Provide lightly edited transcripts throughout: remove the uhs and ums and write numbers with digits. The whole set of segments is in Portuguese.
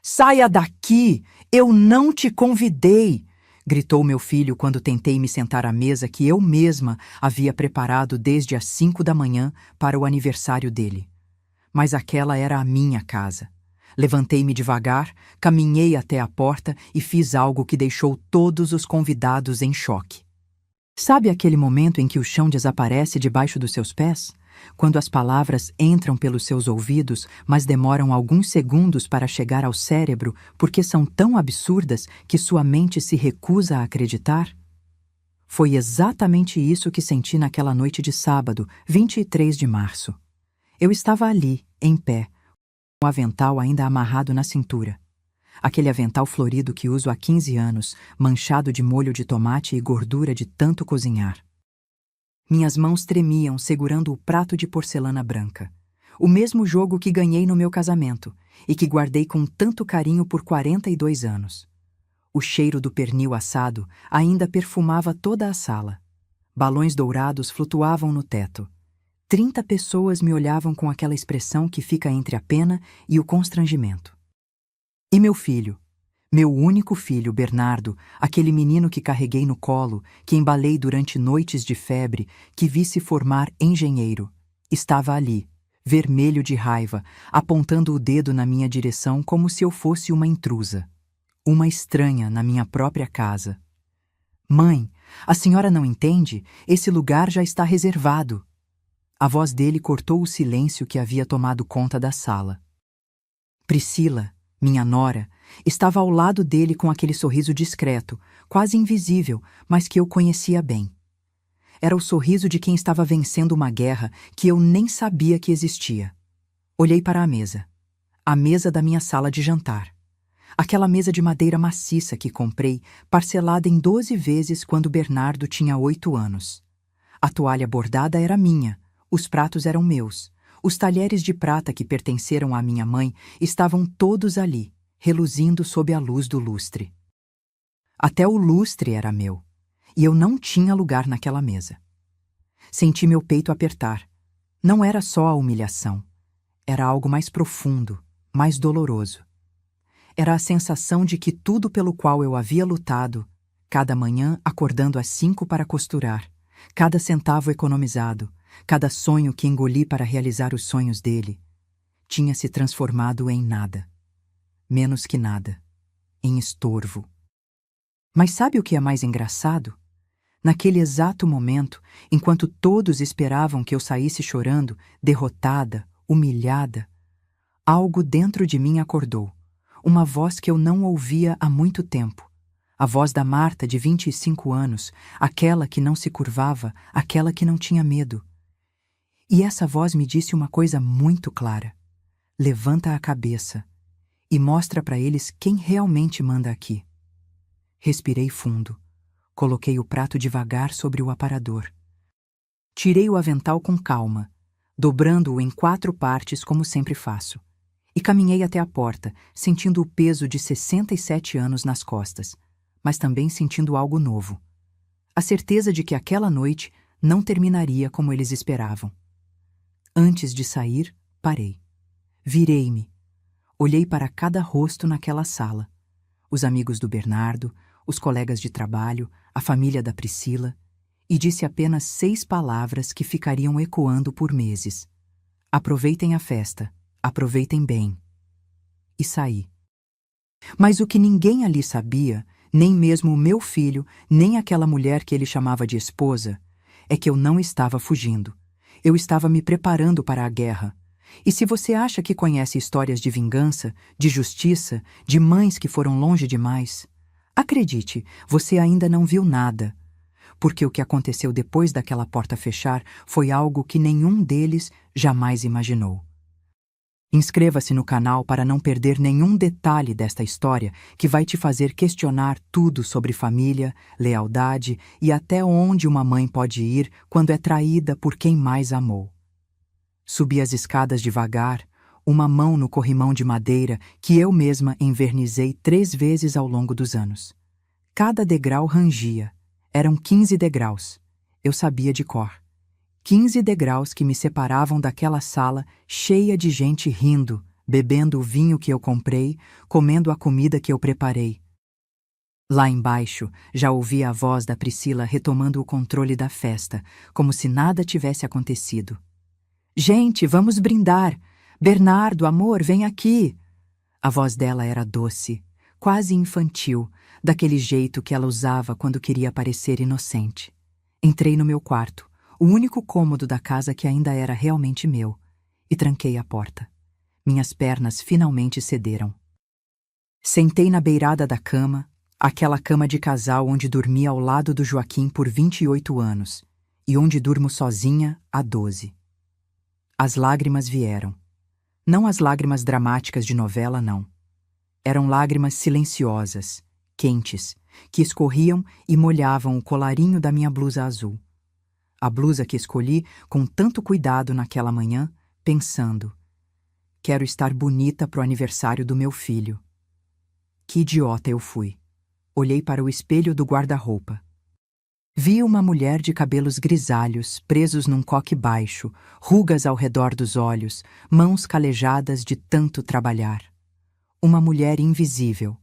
Saia daqui! Eu não te convidei! Gritou meu filho quando tentei me sentar à mesa que eu mesma havia preparado desde as 5 da manhã para o aniversário dele. Mas aquela era a minha casa. Levantei-me devagar, caminhei até a porta e fiz algo que deixou todos os convidados em choque. Sabe aquele momento em que o chão desaparece debaixo dos seus pés? Quando as palavras entram pelos seus ouvidos, mas demoram alguns segundos para chegar ao cérebro porque são tão absurdas que sua mente se recusa a acreditar? Foi exatamente isso que senti naquela noite de sábado, 23 de março. Eu estava ali, em pé, com o avental ainda amarrado na cintura. Aquele avental florido que uso há 15 anos, manchado de molho de tomate e gordura de tanto cozinhar. Minhas mãos tremiam segurando o prato de porcelana branca. O mesmo jogo que ganhei no meu casamento e que guardei com tanto carinho por 42 anos. O cheiro do pernil assado ainda perfumava toda a sala. Balões dourados flutuavam no teto. 30 pessoas me olhavam com aquela expressão que fica entre a pena e o constrangimento. E meu filho, meu único filho, Bernardo, aquele menino que carreguei no colo, que embalei durante noites de febre, que vi se formar engenheiro, estava ali, vermelho de raiva, apontando o dedo na minha direção como se eu fosse uma intrusa, uma estranha na minha própria casa. Mãe, a senhora não entende? Esse lugar já está reservado. A voz dele cortou o silêncio que havia tomado conta da sala. Priscila, minha nora, estava ao lado dele com aquele sorriso discreto, quase invisível, mas que eu conhecia bem. Era o sorriso de quem estava vencendo uma guerra que eu nem sabia que existia. Olhei para a mesa da minha sala de jantar. Aquela mesa de madeira maciça que comprei, parcelada em 12 vezes quando Bernardo tinha 8 anos. A toalha bordada era minha, os pratos eram meus. Os talheres de prata que pertenceram à minha mãe estavam todos ali, reluzindo sob a luz do lustre. Até o lustre era meu, e eu não tinha lugar naquela mesa. Senti meu peito apertar. Não era só a humilhação. Era algo mais profundo, mais doloroso. Era a sensação de que tudo pelo qual eu havia lutado, cada manhã acordando às 5 para costurar, cada centavo economizado, cada sonho que engoli para realizar os sonhos dele, tinha se transformado em nada. Menos que nada. Em estorvo. Mas sabe o que é mais engraçado? Naquele exato momento, enquanto todos esperavam que eu saísse chorando, derrotada, humilhada, algo dentro de mim acordou. Uma voz que eu não ouvia há muito tempo. A voz da Marta, de 25 anos, aquela que não se curvava, aquela que não tinha medo. E essa voz me disse uma coisa muito clara. Levanta a cabeça e mostra para eles quem realmente manda aqui. Respirei fundo. Coloquei o prato devagar sobre o aparador. Tirei o avental com calma, dobrando-o em 4 partes como sempre faço. E caminhei até a porta, sentindo o peso de 67 anos nas costas, mas também sentindo algo novo. A certeza de que aquela noite não terminaria como eles esperavam. Antes de sair, parei. Virei-me. Olhei para cada rosto naquela sala. Os amigos do Bernardo, os colegas de trabalho, a família da Priscila, e disse apenas 6 palavras que ficariam ecoando por meses. Aproveitem a festa, aproveitem bem. E saí. Mas o que ninguém ali sabia, nem mesmo o meu filho, nem aquela mulher que ele chamava de esposa, é que eu não estava fugindo. Eu estava me preparando para a guerra. E se você acha que conhece histórias de vingança, de justiça, de mães que foram longe demais, acredite, você ainda não viu nada. Porque o que aconteceu depois daquela porta fechar foi algo que nenhum deles jamais imaginou. Inscreva-se no canal para não perder nenhum detalhe desta história que vai te fazer questionar tudo sobre família, lealdade e até onde uma mãe pode ir quando é traída por quem mais amou. Subi as escadas devagar, uma mão no corrimão de madeira que eu mesma envernizei 3 vezes ao longo dos anos. Cada degrau rangia. Eram 15 degraus. Eu sabia de cor. 15 degraus que me separavam daquela sala cheia de gente rindo, bebendo o vinho que eu comprei, comendo a comida que eu preparei. Lá embaixo, já ouvia a voz da Priscila retomando o controle da festa, como se nada tivesse acontecido. Gente, vamos brindar! Bernardo, amor, vem aqui! A voz dela era doce, quase infantil, daquele jeito que ela usava quando queria parecer inocente. Entrei no meu quarto, o único cômodo da casa que ainda era realmente meu, e tranquei a porta. Minhas pernas finalmente cederam. Sentei na beirada da cama, aquela cama de casal onde dormi ao lado do Joaquim por 28 anos e onde durmo sozinha há 12. As lágrimas vieram. Não as lágrimas dramáticas de novela, não. Eram lágrimas silenciosas, quentes, que escorriam e molhavam o colarinho da minha blusa azul. A blusa que escolhi com tanto cuidado naquela manhã, pensando: quero estar bonita pro aniversário do meu filho. Que idiota eu fui. Olhei para o espelho do guarda-roupa. Vi uma mulher de cabelos grisalhos, presos num coque baixo, rugas ao redor dos olhos, mãos calejadas de tanto trabalhar. Uma mulher invisível.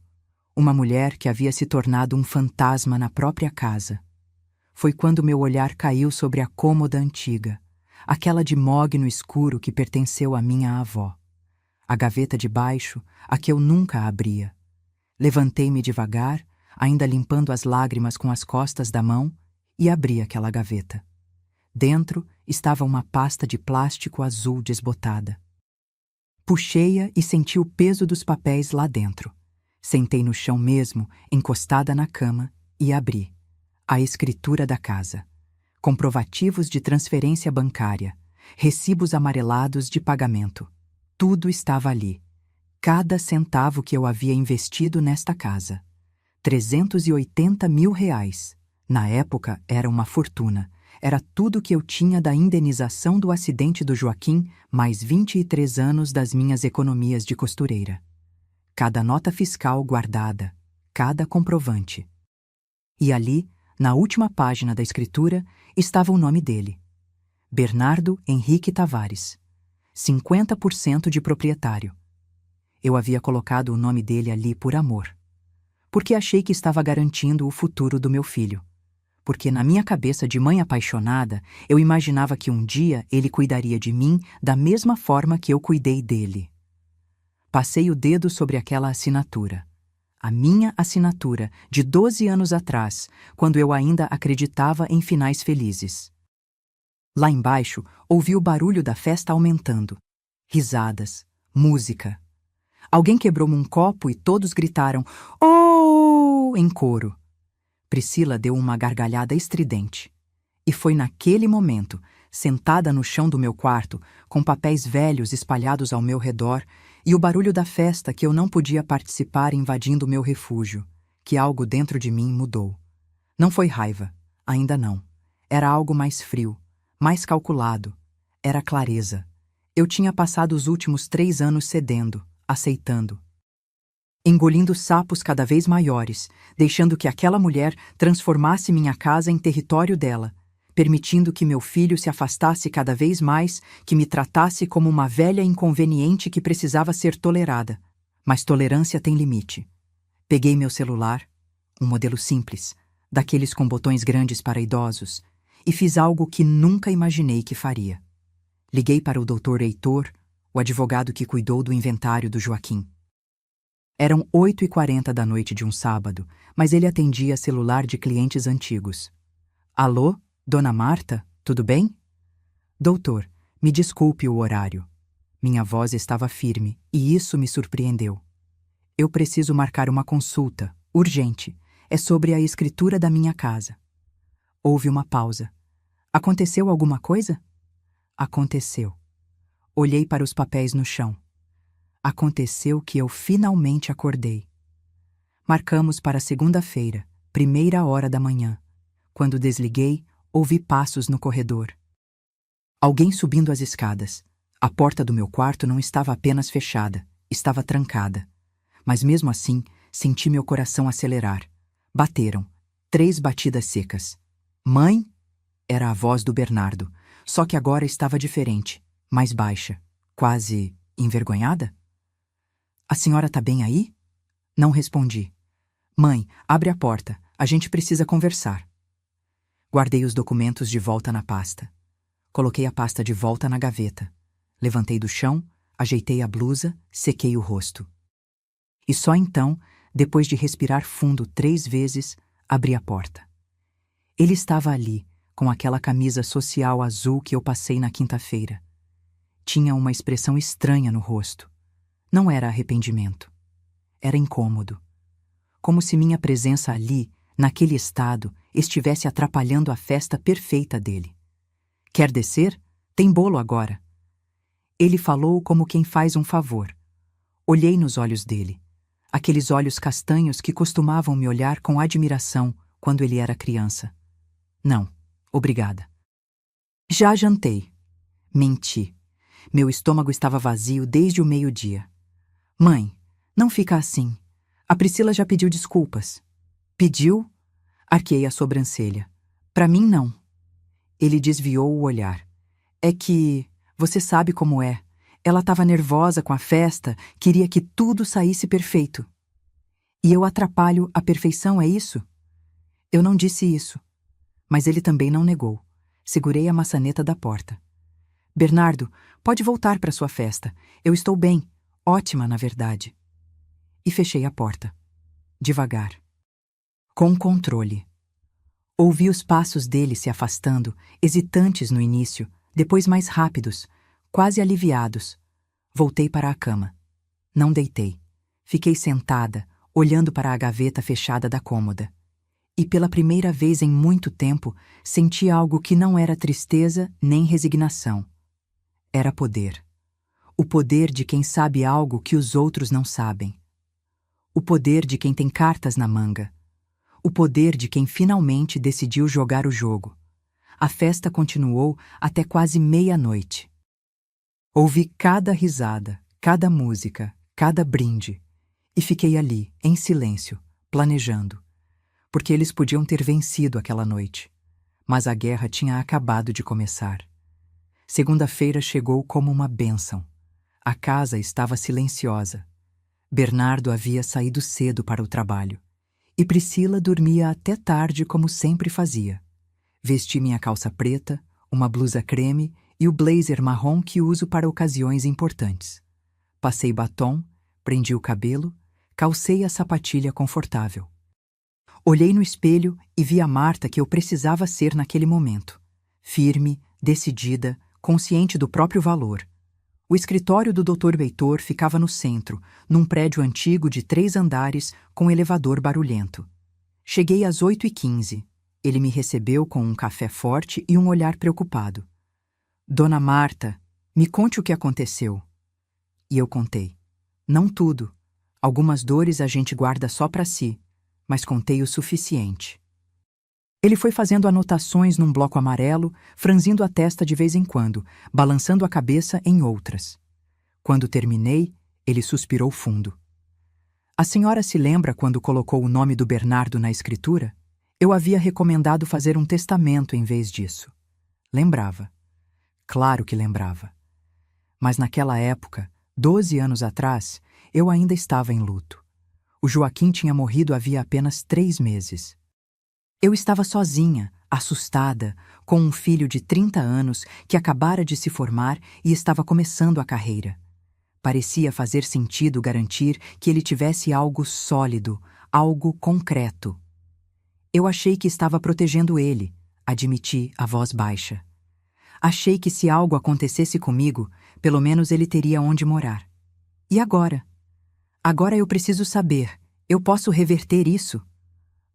Uma mulher que havia se tornado um fantasma na própria casa. Foi quando meu olhar caiu sobre a cômoda antiga, aquela de mogno escuro que pertenceu à minha avó. A gaveta de baixo, a que eu nunca abria. Levantei-me devagar, ainda limpando as lágrimas com as costas da mão, e abri aquela gaveta. Dentro estava uma pasta de plástico azul desbotada. Puxei-a e senti o peso dos papéis lá dentro. Sentei no chão mesmo, encostada na cama, e abri. A escritura da casa. Comprovativos de transferência bancária. Recibos amarelados de pagamento. Tudo estava ali. Cada centavo que eu havia investido nesta casa. 380 mil reais. Na época, era uma fortuna. Era tudo que eu tinha da indenização do acidente do Joaquim, mais 23 anos das minhas economias de costureira. Cada nota fiscal guardada, cada comprovante. E ali, na última página da escritura, estava o nome dele. Bernardo Henrique Tavares. 50% de proprietário. Eu havia colocado o nome dele ali por amor. Porque achei que estava garantindo o futuro do meu filho. Porque na minha cabeça de mãe apaixonada, eu imaginava que um dia ele cuidaria de mim da mesma forma que eu cuidei dele. Passei o dedo sobre aquela assinatura. A minha assinatura, de 12 anos atrás, quando eu ainda acreditava em finais felizes. Lá embaixo, ouvi o barulho da festa aumentando. Risadas, música. Alguém quebrou um copo e todos gritaram "Oh!" em coro. Priscila deu uma gargalhada estridente. E foi naquele momento, sentada no chão do meu quarto, com papéis velhos espalhados ao meu redor e o barulho da festa que eu não podia participar invadindo o meu refúgio, que algo dentro de mim mudou. Não foi raiva, ainda não. Era algo mais frio, mais calculado. Era clareza. Eu tinha passado os últimos 3 anos cedendo, aceitando. Engolindo sapos cada vez maiores, deixando que aquela mulher transformasse minha casa em território dela, permitindo que meu filho se afastasse cada vez mais, que me tratasse como uma velha inconveniente que precisava ser tolerada. Mas tolerância tem limite. Peguei meu celular, um modelo simples, daqueles com botões grandes para idosos, e fiz algo que nunca imaginei que faria. Liguei para o Dr. Heitor, o advogado que cuidou do inventário do Joaquim. Eram 8h40 da noite de um sábado, mas ele atendia celular de clientes antigos. Alô, dona Marta, tudo bem? Doutor, me desculpe o horário. Minha voz estava firme, e isso me surpreendeu. Eu preciso marcar uma consulta, urgente. É sobre a escritura da minha casa. Houve uma pausa. Aconteceu alguma coisa? Aconteceu. Olhei para os papéis no chão. Aconteceu que eu finalmente acordei. Marcamos para segunda-feira, 1h da manhã. Quando desliguei, ouvi passos no corredor. Alguém subindo as escadas. A porta do meu quarto não estava apenas fechada, estava trancada. Mas mesmo assim, senti meu coração acelerar. Bateram. 3 batidas secas. Mãe? Era a voz do Bernardo, só que agora estava diferente, mais baixa, quase envergonhada. A senhora tá bem aí? Não respondi. Mãe, abre a porta. A gente precisa conversar. Guardei os documentos de volta na pasta. Coloquei a pasta de volta na gaveta. Levantei do chão, ajeitei a blusa, sequei o rosto. E só então, depois de respirar fundo 3 vezes, abri a porta. Ele estava ali, com aquela camisa social azul que eu passei na quinta-feira. Tinha uma expressão estranha no rosto. Não era arrependimento. Era incômodo. Como se minha presença ali, naquele estado, estivesse atrapalhando a festa perfeita dele. Quer descer? Tem bolo agora. Ele falou como quem faz um favor. Olhei nos olhos dele. Aqueles olhos castanhos que costumavam me olhar com admiração quando ele era criança. Não, obrigada. Já jantei. Menti. Meu estômago estava vazio desde o meio-dia. Mãe, não fica assim. A Priscila já pediu desculpas. Pediu? Arqueei a sobrancelha. Pra mim, não. Ele desviou o olhar. É que, você sabe como é. Ela estava nervosa com a festa, queria que tudo saísse perfeito. E eu atrapalho a perfeição, é isso? Eu não disse isso. Mas ele também não negou. Segurei a maçaneta da porta. Bernardo, pode voltar para sua festa. Eu estou bem. Ótima, na verdade. E fechei a porta. Devagar. Com controle. Ouvi os passos dele se afastando, hesitantes no início, depois mais rápidos, quase aliviados. Voltei para a cama. Não deitei. Fiquei sentada, olhando para a gaveta fechada da cômoda. E pela primeira vez em muito tempo, senti algo que não era tristeza nem resignação. Era poder. O poder de quem sabe algo que os outros não sabem. O poder de quem tem cartas na manga. O poder de quem finalmente decidiu jogar o jogo. A festa continuou até quase meia-noite. Ouvi cada risada, cada música, cada brinde. E fiquei ali, em silêncio, planejando. Porque eles podiam ter vencido aquela noite. Mas a guerra tinha acabado de começar. Segunda-feira chegou como uma bênção. A casa estava silenciosa. Bernardo havia saído cedo para o trabalho. E Priscila dormia até tarde como sempre fazia. Vesti minha calça preta, uma blusa creme e o blazer marrom que uso para ocasiões importantes. Passei batom, prendi o cabelo, calcei a sapatilha confortável. Olhei no espelho e vi a Marta que eu precisava ser naquele momento. Firme, decidida, consciente do próprio valor. O escritório do Dr. Heitor ficava no centro, num prédio antigo de 3 andares com elevador barulhento. Cheguei às 8h15. Ele me recebeu com um café forte e um olhar preocupado. Dona Marta, me conte o que aconteceu. E eu contei. Não tudo. Algumas dores a gente guarda só para si, mas contei o suficiente. Ele foi fazendo anotações num bloco amarelo, franzindo a testa de vez em quando, balançando a cabeça em outras. Quando terminei, ele suspirou fundo. A senhora se lembra quando colocou o nome do Bernardo na escritura? Eu havia recomendado fazer um testamento em vez disso. Lembrava. Claro que lembrava. Mas naquela época, 12 anos atrás, eu ainda estava em luto. O Joaquim tinha morrido havia apenas 3 meses. Eu estava sozinha, assustada, com um filho de 30 anos que acabara de se formar e estava começando a carreira. Parecia fazer sentido garantir que ele tivesse algo sólido, algo concreto. Eu achei que estava protegendo ele, admiti a voz baixa. Achei que se algo acontecesse comigo, pelo menos ele teria onde morar. E agora? Agora eu preciso saber, eu posso reverter isso?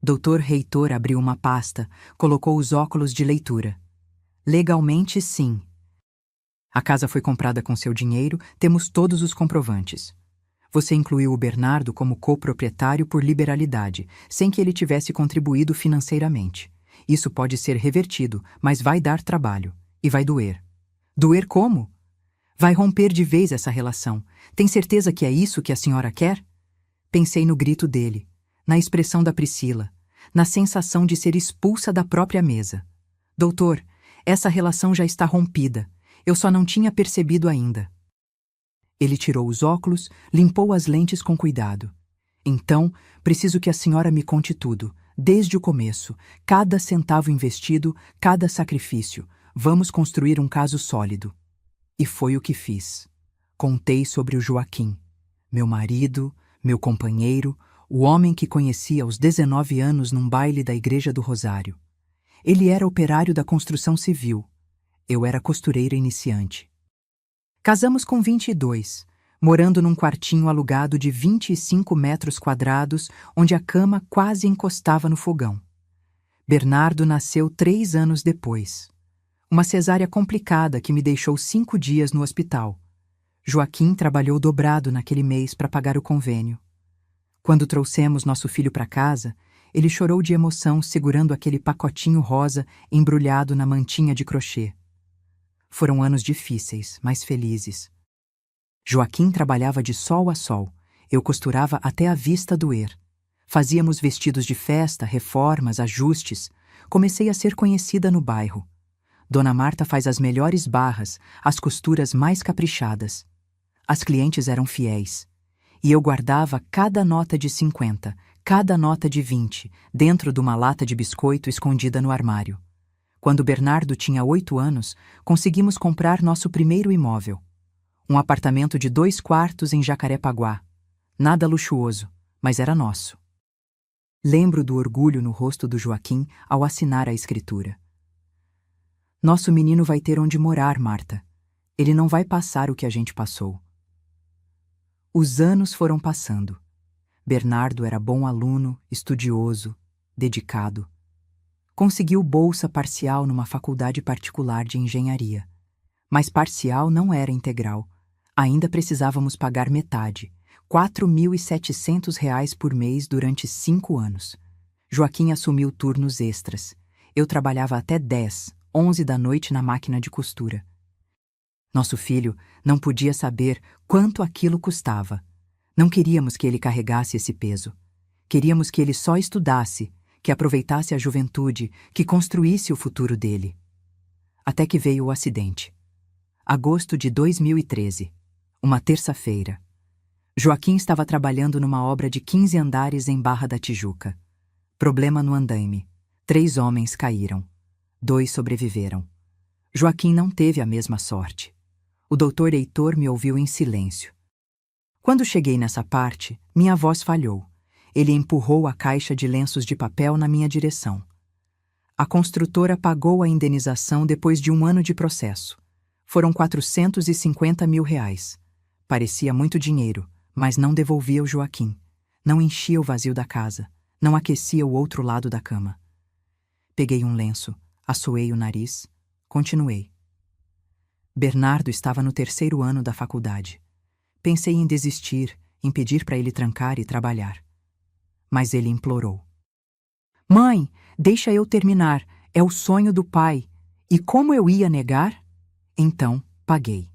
Dr. Heitor abriu uma pasta, colocou os óculos de leitura. Legalmente, sim. A casa foi comprada com seu dinheiro, temos todos os comprovantes. Você incluiu o Bernardo como coproprietário por liberalidade, sem que ele tivesse contribuído financeiramente. Isso pode ser revertido, mas vai dar trabalho. E vai doer. Doer como? Vai romper de vez essa relação. Tem certeza que é isso que a senhora quer? Pensei no grito dele, na expressão da Priscila, na sensação de ser expulsa da própria mesa. Doutor, essa relação já está rompida. Eu só não tinha percebido ainda. Ele tirou os óculos, limpou as lentes com cuidado. Então, preciso que a senhora me conte tudo, desde o começo, cada centavo investido, cada sacrifício. Vamos construir um caso sólido. E foi o que fiz. Contei sobre o Joaquim, meu marido, meu companheiro, o homem que conheci aos 19 anos num baile da Igreja do Rosário. Ele era operário da construção civil. Eu era costureira iniciante. Casamos com 22, morando num quartinho alugado de 25 metros quadrados, onde a cama quase encostava no fogão. Bernardo nasceu 3 anos depois. Uma cesárea complicada que me deixou 5 dias no hospital. Joaquim trabalhou dobrado naquele mês para pagar o convênio. Quando trouxemos nosso filho para casa, ele chorou de emoção segurando aquele pacotinho rosa embrulhado na mantinha de crochê. Foram anos difíceis, mas felizes. Joaquim trabalhava de sol a sol. Eu costurava até a vista doer. Fazíamos vestidos de festa, reformas, ajustes. Comecei a ser conhecida no bairro. Dona Marta faz as melhores barras, as costuras mais caprichadas. As clientes eram fiéis. E eu guardava cada nota de 50, cada nota de 20, dentro de uma lata de biscoito escondida no armário. Quando Bernardo tinha 8 anos, conseguimos comprar nosso primeiro imóvel. Um apartamento de 2 quartos em Jacarepaguá. Nada luxuoso, mas era nosso. Lembro do orgulho no rosto do Joaquim ao assinar a escritura. Nosso menino vai ter onde morar, Marta. Ele não vai passar o que a gente passou. Os anos foram passando. Bernardo era bom aluno, estudioso, dedicado. Conseguiu bolsa parcial numa faculdade particular de engenharia. Mas parcial não era integral. Ainda precisávamos pagar metade, R$ 4.700 por mês durante 5 anos. Joaquim assumiu turnos extras. Eu trabalhava até 10, 11 da noite na máquina de costura. Nosso filho não podia saber quanto aquilo custava. Não queríamos que ele carregasse esse peso. Queríamos que ele só estudasse, que aproveitasse a juventude, que construísse o futuro dele. Até que veio o acidente. Agosto de 2013, uma terça-feira. Joaquim estava trabalhando numa obra de 15 andares em Barra da Tijuca. Problema no andaime. 3 homens caíram. 2 sobreviveram. Joaquim não teve a mesma sorte. O doutor Heitor me ouviu em silêncio. Quando cheguei nessa parte, minha voz falhou. Ele empurrou a caixa de lenços de papel na minha direção. A construtora pagou a indenização depois de 1 ano de processo. Foram R$ 450 mil. Parecia muito dinheiro, mas não devolvia o Joaquim. Não enchia o vazio da casa. Não aquecia o outro lado da cama. Peguei um lenço, assoei o nariz, continuei. Bernardo estava no 3º ano da faculdade. Pensei em desistir, em pedir para ele trancar e trabalhar. Mas ele implorou. Mãe, deixa eu terminar. É o sonho do pai. E como eu ia negar? Então, paguei.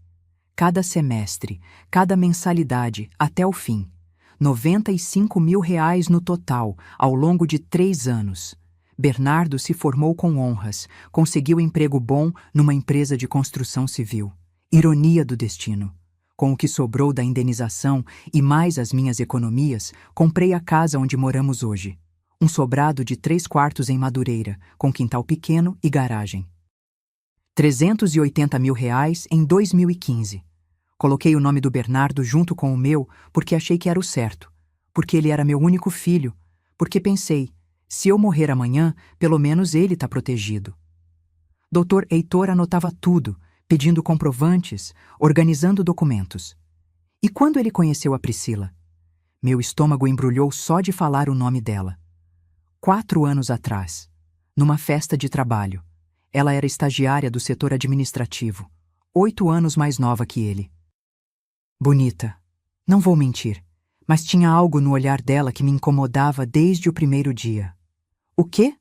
Cada semestre, cada mensalidade, até o fim. R$ 95 mil no total, ao longo de 3 anos. Bernardo se formou com honras, conseguiu emprego bom numa empresa de construção civil. Ironia do destino. Com o que sobrou da indenização e mais as minhas economias, comprei a casa onde moramos hoje. Um sobrado de 3 quartos em Madureira, com quintal pequeno e garagem. R$ 380 mil em 2015. Coloquei o nome do Bernardo junto com o meu porque achei que era o certo, porque ele era meu único filho, porque pensei, se eu morrer amanhã, pelo menos ele está protegido. Dr. Heitor anotava tudo, pedindo comprovantes, organizando documentos. E quando ele conheceu a Priscila? Meu estômago embrulhou só de falar o nome dela. 4 anos atrás, numa festa de trabalho. Ela era estagiária do setor administrativo, 8 anos mais nova que ele. Bonita, não vou mentir, mas tinha algo no olhar dela que me incomodava desde o primeiro dia. O quê?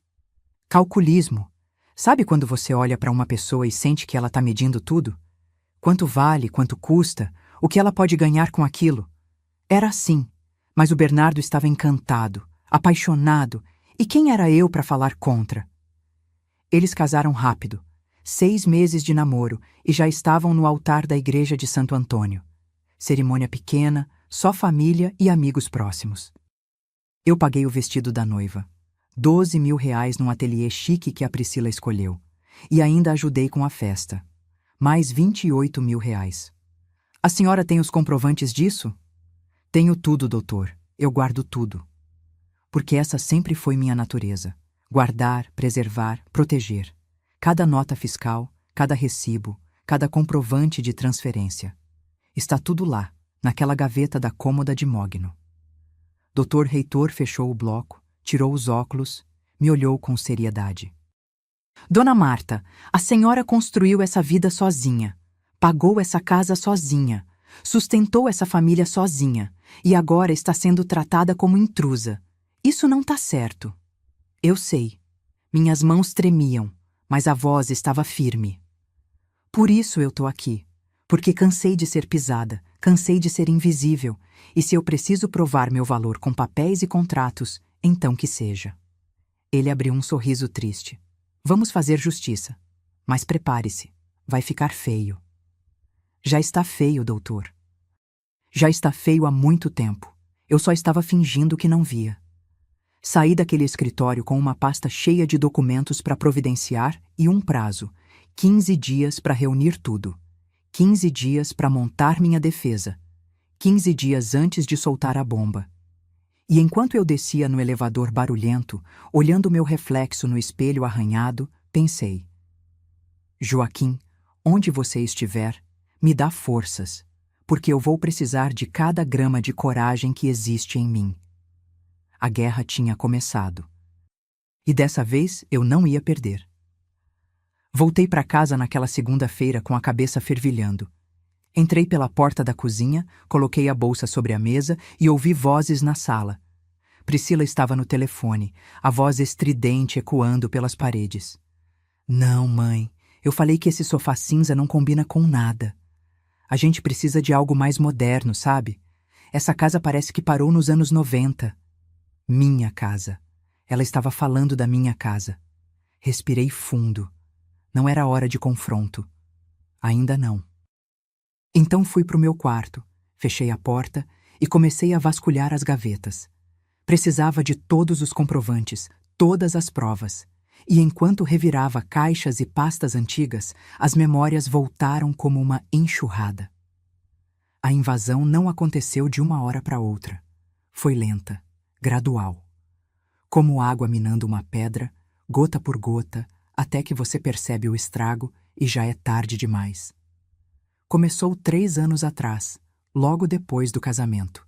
Calculismo. Sabe quando você olha para uma pessoa e sente que ela está medindo tudo? Quanto vale, quanto custa, o que ela pode ganhar com aquilo? Era assim, mas o Bernardo estava encantado, apaixonado, e quem era eu para falar contra? Eles casaram rápido, 6 meses de namoro, e já estavam no altar da igreja de Santo Antônio. Cerimônia pequena, só família e amigos próximos. Eu paguei o vestido da noiva. 12.000 num ateliê chique que a Priscila escolheu. E ainda ajudei com a festa. Mais 28.000. A senhora tem os comprovantes disso? Tenho tudo, doutor. Eu guardo tudo. Porque essa sempre foi minha natureza. Guardar, preservar, proteger. Cada nota fiscal, cada recibo, cada comprovante de transferência. Está tudo lá, naquela gaveta da cômoda de mogno. Dr. Reitor fechou o bloco, tirou os óculos, me olhou com seriedade. Dona Marta, a senhora construiu essa vida sozinha, pagou essa casa sozinha, sustentou essa família sozinha e agora está sendo tratada como intrusa. Isso não está certo. Eu sei. Minhas mãos tremiam, mas a voz estava firme. Por isso eu tô aqui. Porque cansei de ser pisada, cansei de ser invisível, e se eu preciso provar meu valor com papéis e contratos, então que seja. Ele abriu um sorriso triste. Vamos fazer justiça. Mas prepare-se, vai ficar feio. Já está feio, doutor. Já está feio há muito tempo. Eu só estava fingindo que não via. Saí daquele escritório com uma pasta cheia de documentos para providenciar e um prazo, 15 dias para reunir tudo. 15 dias para montar minha defesa, 15 dias antes de soltar a bomba. E enquanto eu descia no elevador barulhento, olhando meu reflexo no espelho arranhado, pensei: Joaquim, onde você estiver, me dá forças, porque eu vou precisar de cada grama de coragem que existe em mim. A guerra tinha começado. E dessa vez eu não ia perder. Voltei para casa naquela segunda-feira com a cabeça fervilhando. Entrei pela porta da cozinha, coloquei a bolsa sobre a mesa e ouvi vozes na sala. Priscila estava no telefone, a voz estridente ecoando pelas paredes. Não, mãe, eu falei que esse sofá cinza não combina com nada. A gente precisa de algo mais moderno, sabe? Essa casa parece que parou nos anos 90. Minha casa. Ela estava falando da minha casa. Respirei fundo. Não era hora de confronto. Ainda não. Então fui para o meu quarto, fechei a porta e comecei a vasculhar as gavetas. Precisava de todos os comprovantes, todas as provas. E enquanto revirava caixas e pastas antigas, as memórias voltaram como uma enxurrada. A invasão não aconteceu de uma hora para outra. Foi lenta, gradual. Como água minando uma pedra, gota por gota, até que você percebe o estrago e já é tarde demais. Começou 3 anos atrás, logo depois do casamento.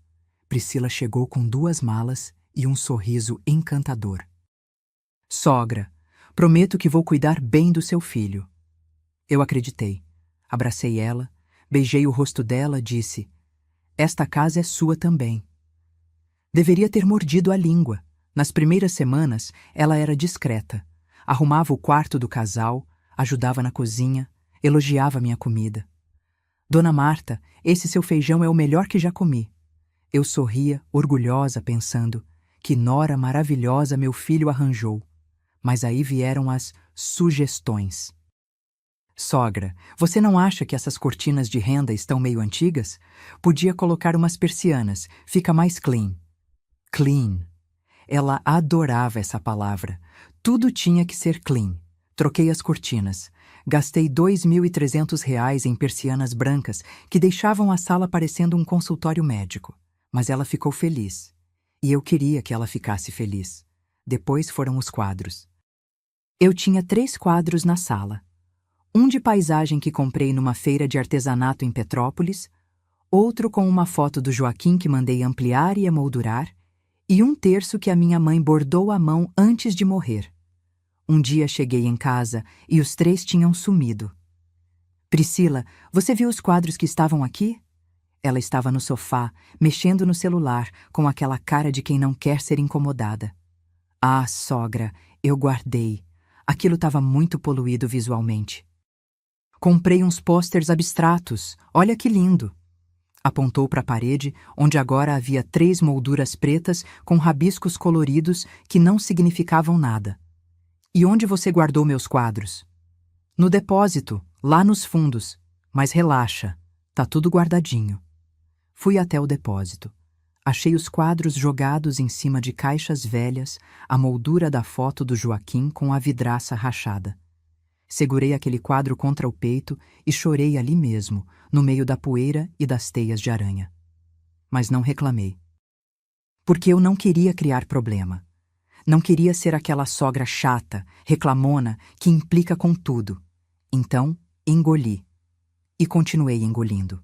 Priscila chegou com 2 malas e um sorriso encantador. Sogra, prometo que vou cuidar bem do seu filho. Eu acreditei. Abracei ela, beijei o rosto dela e disse: Esta casa é sua também. Deveria ter mordido a língua. Nas primeiras semanas, ela era discreta. Arrumava o quarto do casal, ajudava na cozinha, elogiava minha comida. Dona Marta, esse seu feijão é o melhor que já comi. Eu sorria, orgulhosa, pensando: que nora maravilhosa meu filho arranjou. Mas aí vieram as sugestões. Sogra, você não acha que essas cortinas de renda estão meio antigas? Podia colocar umas persianas, fica mais clean. Clean. Ela adorava essa palavra. Tudo tinha que ser clean. Troquei as cortinas. Gastei R$ 2.300 em persianas brancas que deixavam a sala parecendo um consultório médico. Mas ela ficou feliz. E eu queria que ela ficasse feliz. Depois foram os quadros. Eu tinha 3 quadros na sala. Um de paisagem que comprei numa feira de artesanato em Petrópolis, outro com uma foto do Joaquim que mandei ampliar e emoldurar, e um terço que a minha mãe bordou à mão antes de morrer. Um dia cheguei em casa e os 3 tinham sumido. Priscila, você viu os quadros que estavam aqui? Ela estava no sofá, mexendo no celular, com aquela cara de quem não quer ser incomodada. Ah, sogra, eu guardei. Aquilo estava muito poluído visualmente. Comprei uns pôsteres abstratos. Olha que lindo. Apontou para a parede, onde agora havia 3 molduras pretas com rabiscos coloridos que não significavam nada. E onde você guardou meus quadros? No depósito, lá nos fundos. Mas relaxa, tá tudo guardadinho. Fui até o depósito. Achei os quadros jogados em cima de caixas velhas, a moldura da foto do Joaquim com a vidraça rachada. Segurei aquele quadro contra o peito e chorei ali mesmo, no meio da poeira e das teias de aranha. Mas não reclamei. Porque eu não queria criar problema. Não queria ser aquela sogra chata, reclamona, que implica com tudo. Então, engoli. E continuei engolindo.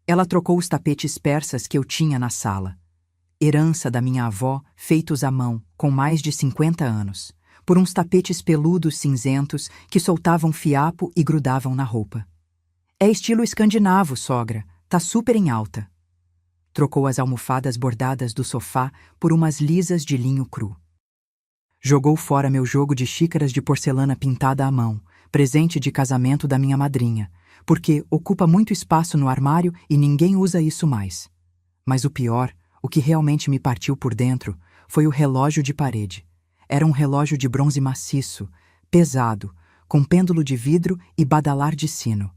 Ela trocou os tapetes persas que eu tinha na sala. Herança da minha avó, feitos à mão, com mais de 50 anos, por uns tapetes peludos cinzentos que soltavam fiapo e grudavam na roupa. É estilo escandinavo, sogra, tá super em alta. Trocou as almofadas bordadas do sofá por umas lisas de linho cru. Jogou fora meu jogo de xícaras de porcelana pintada à mão, presente de casamento da minha madrinha, porque ocupa muito espaço no armário e ninguém usa isso mais. Mas o pior, o que realmente me partiu por dentro, foi o relógio de parede. Era um relógio de bronze maciço, pesado, com pêndulo de vidro e badalar de sino.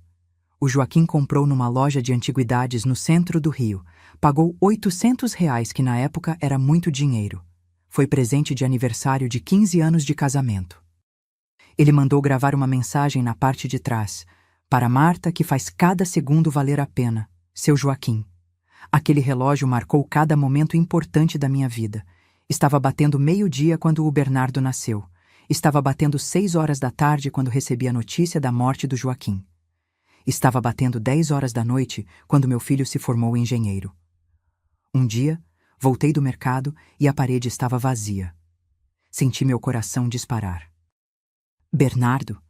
O Joaquim comprou numa loja de antiguidades no centro do Rio. Pagou R$ 800, que na época era muito dinheiro. Foi presente de aniversário de 15 anos de casamento. Ele mandou gravar uma mensagem na parte de trás. Para Marta, que faz cada segundo valer a pena. Seu Joaquim. Aquele relógio marcou cada momento importante da minha vida. Estava batendo 12h quando o Bernardo nasceu. Estava batendo 6 horas da tarde quando recebi a notícia da morte do Joaquim. Estava batendo 10 horas da noite quando meu filho se formou engenheiro. Um dia, voltei do mercado e a parede estava vazia. Senti meu coração disparar. Bernardo?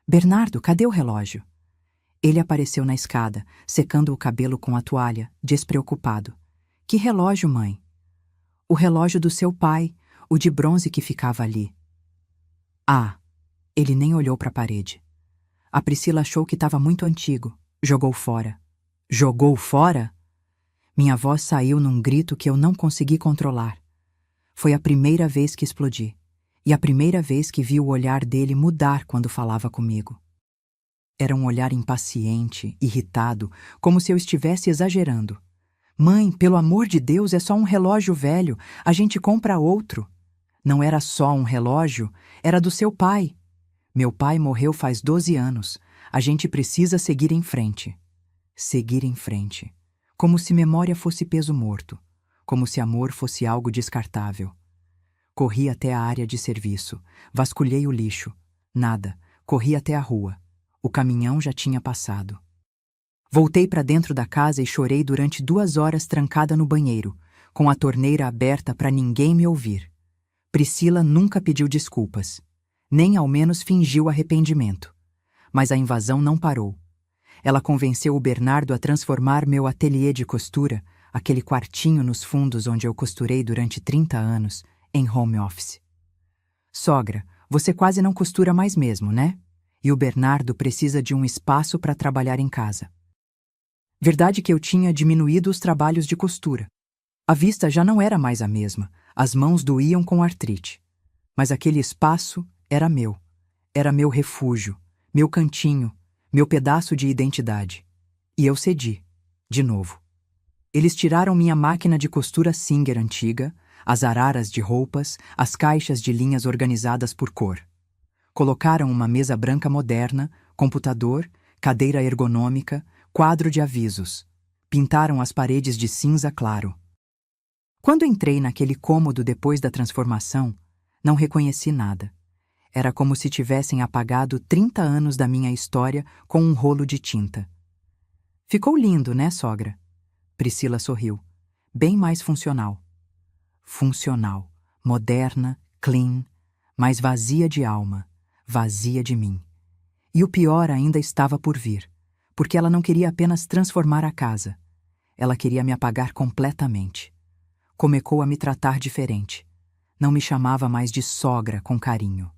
Bernardo, cadê o relógio? Ele apareceu na escada, secando o cabelo com a toalha, despreocupado. Que relógio, mãe? O relógio do seu pai, o de bronze que ficava ali. Ah, ele nem olhou para a parede. A Priscila achou que estava muito antigo. Jogou fora. Jogou fora? Minha voz saiu num grito que eu não consegui controlar. Foi a primeira vez que explodi. E a primeira vez que vi o olhar dele mudar quando falava comigo. Era um olhar impaciente, irritado, como se eu estivesse exagerando. Mãe, pelo amor de Deus, é só um relógio velho. A gente compra outro. Não era só um relógio, era do seu pai. Meu pai morreu faz 12 anos. A gente precisa seguir em frente. Seguir em frente. Como se memória fosse peso morto. Como se amor fosse algo descartável. Corri até a área de serviço. Vasculhei o lixo. Nada. Corri até a rua. O caminhão já tinha passado. Voltei para dentro da casa e chorei durante 2 horas trancada no banheiro, com a torneira aberta para ninguém me ouvir. Priscila nunca pediu desculpas. Nem ao menos fingiu arrependimento. Mas a invasão não parou. Ela convenceu o Bernardo a transformar meu ateliê de costura, aquele quartinho nos fundos onde eu costurei durante 30 anos, em home office. Sogra, você quase não costura mais mesmo, né? E o Bernardo precisa de um espaço para trabalhar em casa. Verdade que eu tinha diminuído os trabalhos de costura. A vista já não era mais a mesma, as mãos doíam com artrite. Mas aquele espaço era meu refúgio, meu cantinho, meu pedaço de identidade. E eu cedi, de novo. Eles tiraram minha máquina de costura Singer antiga, as araras de roupas, as caixas de linhas organizadas por cor. Colocaram uma mesa branca moderna, computador, cadeira ergonômica, quadro de avisos. Pintaram as paredes de cinza claro. Quando entrei naquele cômodo depois da transformação, não reconheci nada. Era como se tivessem apagado 30 anos da minha história com um rolo de tinta. Ficou lindo, né, sogra? Priscila sorriu. Bem mais funcional. Funcional, moderna, clean, mas vazia de alma, vazia de mim. E o pior ainda estava por vir, porque ela não queria apenas transformar a casa. Ela queria me apagar completamente. Começou a me tratar diferente. Não me chamava mais de sogra com carinho.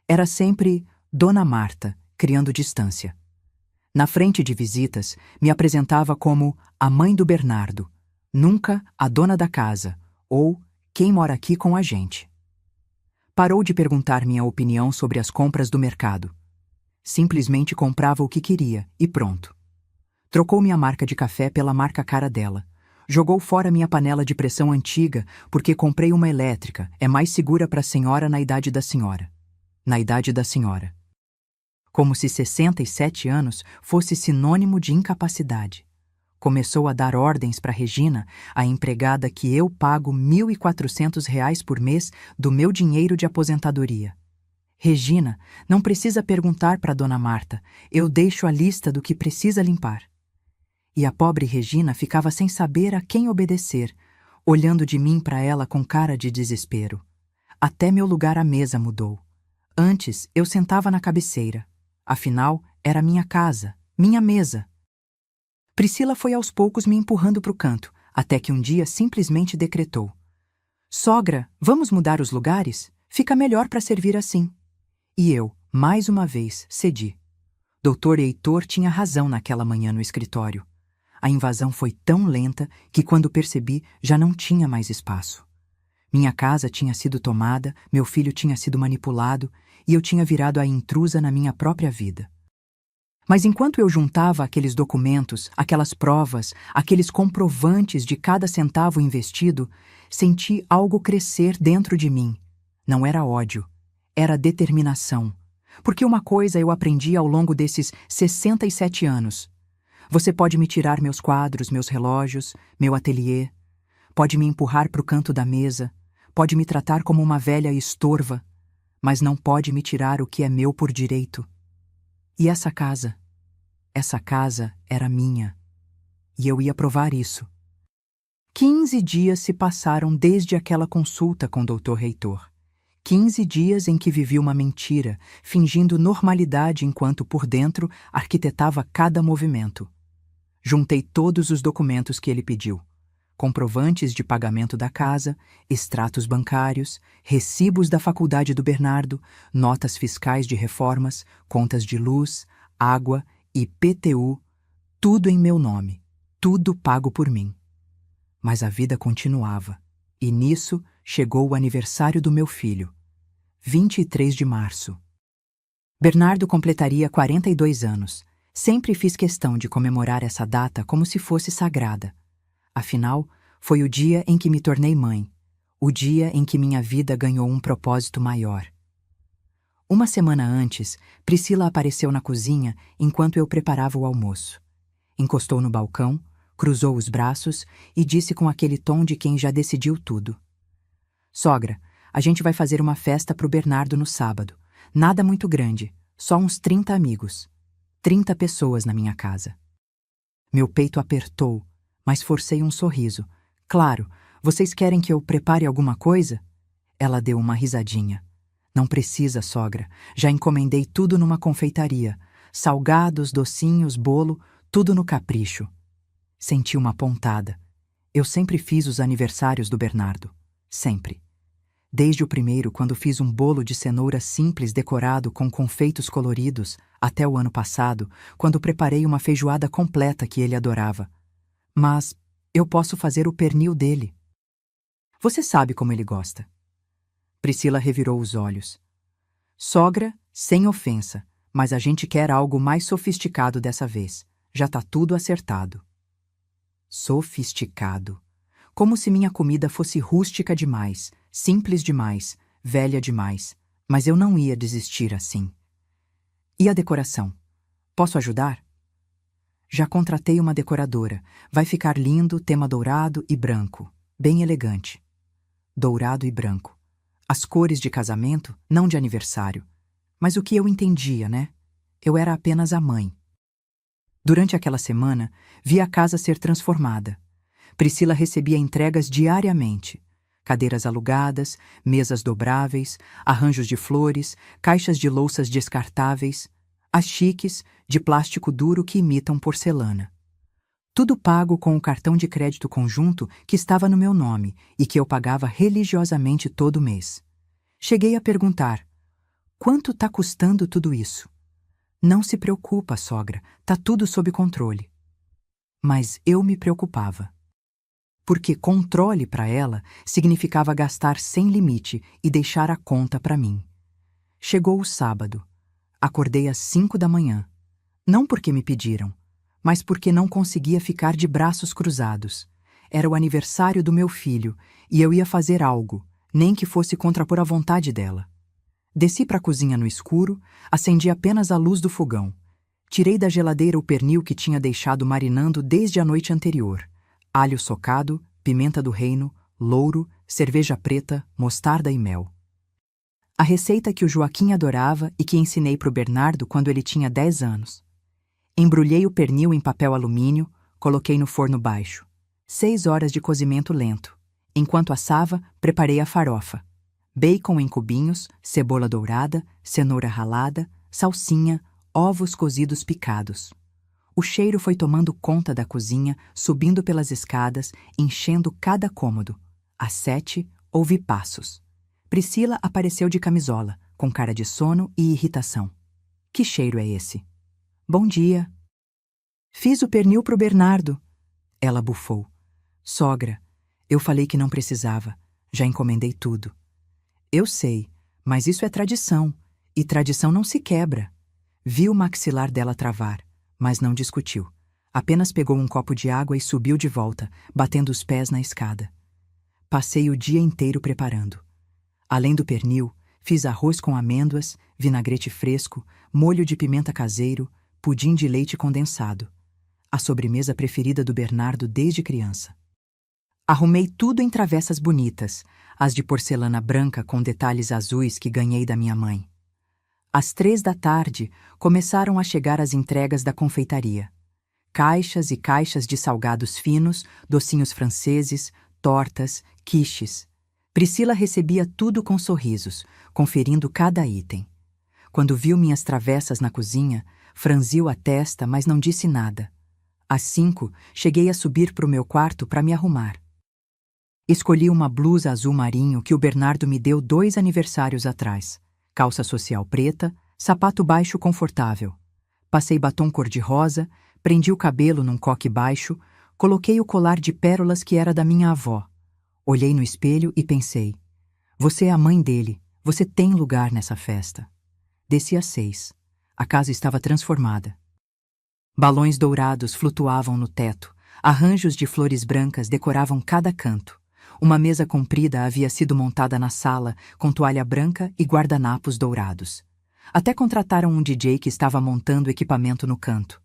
Era sempre Dona Marta, criando distância. Na frente de visitas, me apresentava como a mãe do Bernardo, nunca a dona da casa, ou quem mora aqui com a gente. Parou de perguntar minha opinião sobre as compras do mercado. Simplesmente comprava o que queria e pronto. Trocou minha marca de café pela marca cara dela. Jogou fora minha panela de pressão antiga porque comprei uma elétrica, é mais segura para a senhora na idade da senhora. Na idade da senhora. Como se 67 anos fosse sinônimo de incapacidade. Começou a dar ordens para Regina, a empregada que eu pago R$ 1.400 por mês do meu dinheiro de aposentadoria. Regina, não precisa perguntar para Dona Marta, eu deixo a lista do que precisa limpar. E a pobre Regina ficava sem saber a quem obedecer, olhando de mim para ela com cara de desespero. Até meu lugar à mesa mudou. Antes, eu sentava na cabeceira. Afinal, era minha casa, minha mesa. Priscila foi aos poucos me empurrando para o canto, até que um dia simplesmente decretou: Sogra, vamos mudar os lugares? Fica melhor para servir assim. E eu, mais uma vez, cedi. Doutor Heitor tinha razão naquela manhã no escritório. A invasão foi tão lenta que, quando percebi, já não tinha mais espaço. Minha casa tinha sido tomada, meu filho tinha sido manipulado e eu tinha virado a intrusa na minha própria vida. Mas enquanto eu juntava aqueles documentos, aquelas provas, aqueles comprovantes de cada centavo investido, senti algo crescer dentro de mim. Não era ódio, era determinação. Porque uma coisa eu aprendi ao longo desses 67 anos. Você pode me tirar meus quadros, meus relógios, meu ateliê, pode me empurrar para o canto da mesa, pode me tratar como uma velha estorva, mas não pode me tirar o que é meu por direito. E essa casa era minha. E eu ia provar isso. 15 dias se passaram desde aquela consulta com o Dr. Heitor. 15 dias em que vivi uma mentira, fingindo normalidade enquanto por dentro arquitetava cada movimento. Juntei todos os documentos que ele pediu. Comprovantes de pagamento da casa, extratos bancários, recibos da faculdade do Bernardo, notas fiscais de reformas, contas de luz, água, IPTU, tudo em meu nome, tudo pago por mim. Mas a vida continuava, e nisso chegou o aniversário do meu filho, 23 de março. Bernardo completaria 42 anos. Sempre fiz questão de comemorar essa data como se fosse sagrada. Afinal, foi o dia em que me tornei mãe, o dia em que minha vida ganhou um propósito maior. Uma semana antes, Priscila apareceu na cozinha enquanto eu preparava o almoço. Encostou no balcão, cruzou os braços e disse com aquele tom de quem já decidiu tudo: Sogra, a gente vai fazer uma festa pro Bernardo no sábado. Nada muito grande, só uns 30 amigos. 30 pessoas na minha casa. Meu peito apertou, mas forcei um sorriso. Claro, vocês querem que eu prepare alguma coisa? Ela deu uma risadinha. Não precisa, sogra. Já encomendei tudo numa confeitaria. Salgados, docinhos, bolo, tudo no capricho. Senti uma pontada. Eu sempre fiz os aniversários do Bernardo. Sempre. Desde o primeiro, quando fiz um bolo de cenoura simples decorado com confeitos coloridos, até o ano passado, quando preparei uma feijoada completa que ele adorava. Mas eu posso fazer o pernil dele. Você sabe como ele gosta. Priscila revirou os olhos. Sogra, sem ofensa, mas a gente quer algo mais sofisticado dessa vez. Já tá tudo acertado. Sofisticado. Como se minha comida fosse rústica demais, simples demais, velha demais. Mas eu não ia desistir assim. E a decoração? Posso ajudar? Já contratei uma decoradora. Vai ficar lindo, tema dourado e branco. Bem elegante. Dourado e branco. As cores de casamento, não de aniversário. Mas o que eu entendia, né? Eu era apenas a mãe. Durante aquela semana, vi a casa ser transformada. Priscila recebia entregas diariamente. Cadeiras alugadas, mesas dobráveis, arranjos de flores, caixas de louças descartáveis, as chiques, de plástico duro que imitam porcelana. Tudo pago com o cartão de crédito conjunto que estava no meu nome e que eu pagava religiosamente todo mês. Cheguei a perguntar: quanto está custando tudo isso? Não se preocupa, sogra, tá tudo sob controle. Mas eu me preocupava. Porque controle para ela significava gastar sem limite e deixar a conta para mim. Chegou o sábado. Acordei às 5 da manhã. Não porque me pediram, mas porque não conseguia ficar de braços cruzados. Era o aniversário do meu filho e eu ia fazer algo, nem que fosse contrapor a vontade dela. Desci para a cozinha no escuro, acendi apenas a luz do fogão. Tirei da geladeira o pernil que tinha deixado marinando desde a noite anterior. Alho socado, pimenta do reino, louro, cerveja preta, mostarda e mel. A receita que o Joaquim adorava e que ensinei para o Bernardo quando ele tinha 10 anos. Embrulhei o pernil em papel alumínio, coloquei no forno baixo. 6 horas de cozimento lento. Enquanto assava, preparei a farofa. Bacon em cubinhos, cebola dourada, cenoura ralada, salsinha, ovos cozidos picados. O cheiro foi tomando conta da cozinha, subindo pelas escadas, enchendo cada cômodo. Às 7, ouvi passos. Priscila apareceu de camisola, com cara de sono e irritação. Que cheiro é esse? Bom dia. Fiz o pernil pro Bernardo. Ela bufou. Sogra, eu falei que não precisava. Já encomendei tudo. Eu sei, mas isso é tradição, e tradição não se quebra. Vi o maxilar dela travar, mas não discutiu. Apenas pegou um copo de água e subiu de volta, batendo os pés na escada. Passei o dia inteiro preparando. Além do pernil, fiz arroz com amêndoas, vinagrete fresco, molho de pimenta caseiro, pudim de leite condensado. A sobremesa preferida do Bernardo desde criança. Arrumei tudo em travessas bonitas, as de porcelana branca com detalhes azuis que ganhei da minha mãe. Às 3 da tarde, começaram a chegar as entregas da confeitaria. Caixas e caixas de salgados finos, docinhos franceses, tortas, quiches. Priscila recebia tudo com sorrisos, conferindo cada item. Quando viu minhas travessas na cozinha, franziu a testa, mas não disse nada. Às 5, cheguei a subir para o meu quarto para me arrumar. Escolhi uma blusa azul marinho que o Bernardo me deu 2 aniversários atrás. Calça social preta, sapato baixo confortável. Passei batom cor-de-rosa, prendi o cabelo num coque baixo, coloquei o colar de pérolas que era da minha avó. Olhei no espelho e pensei, você é a mãe dele, você tem lugar nessa festa. Desci às 6. A casa estava transformada. Balões dourados flutuavam no teto, arranjos de flores brancas decoravam cada canto. Uma mesa comprida havia sido montada na sala, com toalha branca e guardanapos dourados. Até contrataram um DJ que estava montando equipamento no canto.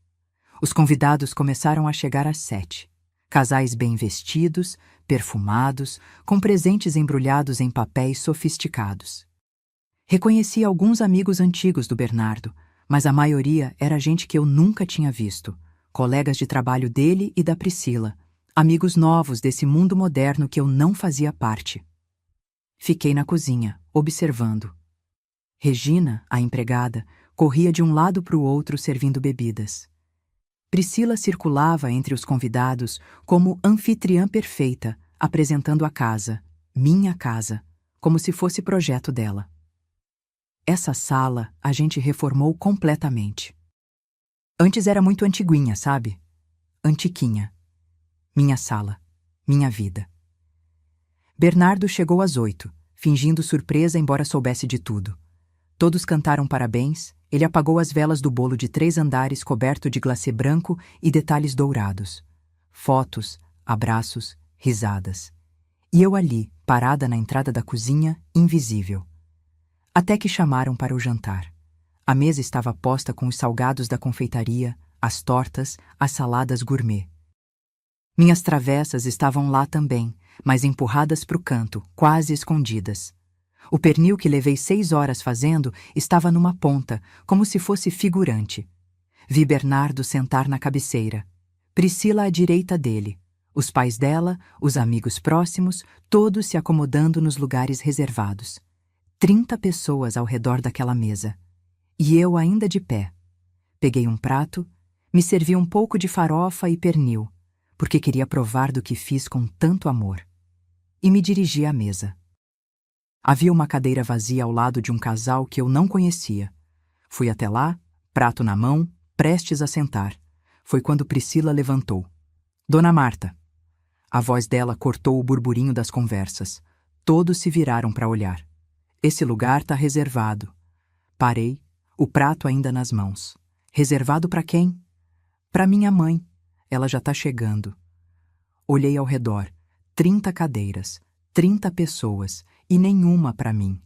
Os convidados começaram a chegar às 7. Casais bem vestidos, perfumados, com presentes embrulhados em papéis sofisticados. Reconheci alguns amigos antigos do Bernardo, mas a maioria era gente que eu nunca tinha visto, colegas de trabalho dele e da Priscila, amigos novos desse mundo moderno que eu não fazia parte. Fiquei na cozinha, observando. Regina, a empregada, corria de um lado para o outro servindo bebidas. Priscila circulava entre os convidados como anfitriã perfeita, apresentando a casa, minha casa, como se fosse projeto dela. Essa sala a gente reformou completamente. Antes era muito antiguinha, sabe? Antiquinha. Minha sala, minha vida. Bernardo chegou às 8, fingindo surpresa embora soubesse de tudo. Todos cantaram parabéns, ele apagou as velas do bolo de 3 andares coberto de glacê branco e detalhes dourados. Fotos, abraços, risadas. E eu ali, parada na entrada da cozinha, invisível. Até que chamaram para o jantar. A mesa estava posta com os salgados da confeitaria, as tortas, as saladas gourmet. Minhas travessas estavam lá também, mas empurradas para o canto, quase escondidas. O pernil que levei 6 horas fazendo estava numa ponta, como se fosse figurante. Vi Bernardo sentar na cabeceira. Priscila à direita dele. Os pais dela, os amigos próximos, todos se acomodando nos lugares reservados. 30 pessoas ao redor daquela mesa. E eu ainda de pé. Peguei um prato, me servi um pouco de farofa e pernil, porque queria provar do que fiz com tanto amor. E me dirigi à mesa. Havia uma cadeira vazia ao lado de um casal que eu não conhecia. Fui até lá, prato na mão, prestes a sentar. Foi quando Priscila levantou. Dona Marta. A voz dela cortou o burburinho das conversas. Todos se viraram para olhar. Esse lugar tá reservado. Parei, o prato ainda nas mãos. Reservado para quem? Para minha mãe. Ela já tá chegando. Olhei ao redor. 30 cadeiras, 30 pessoas e nenhuma para mim.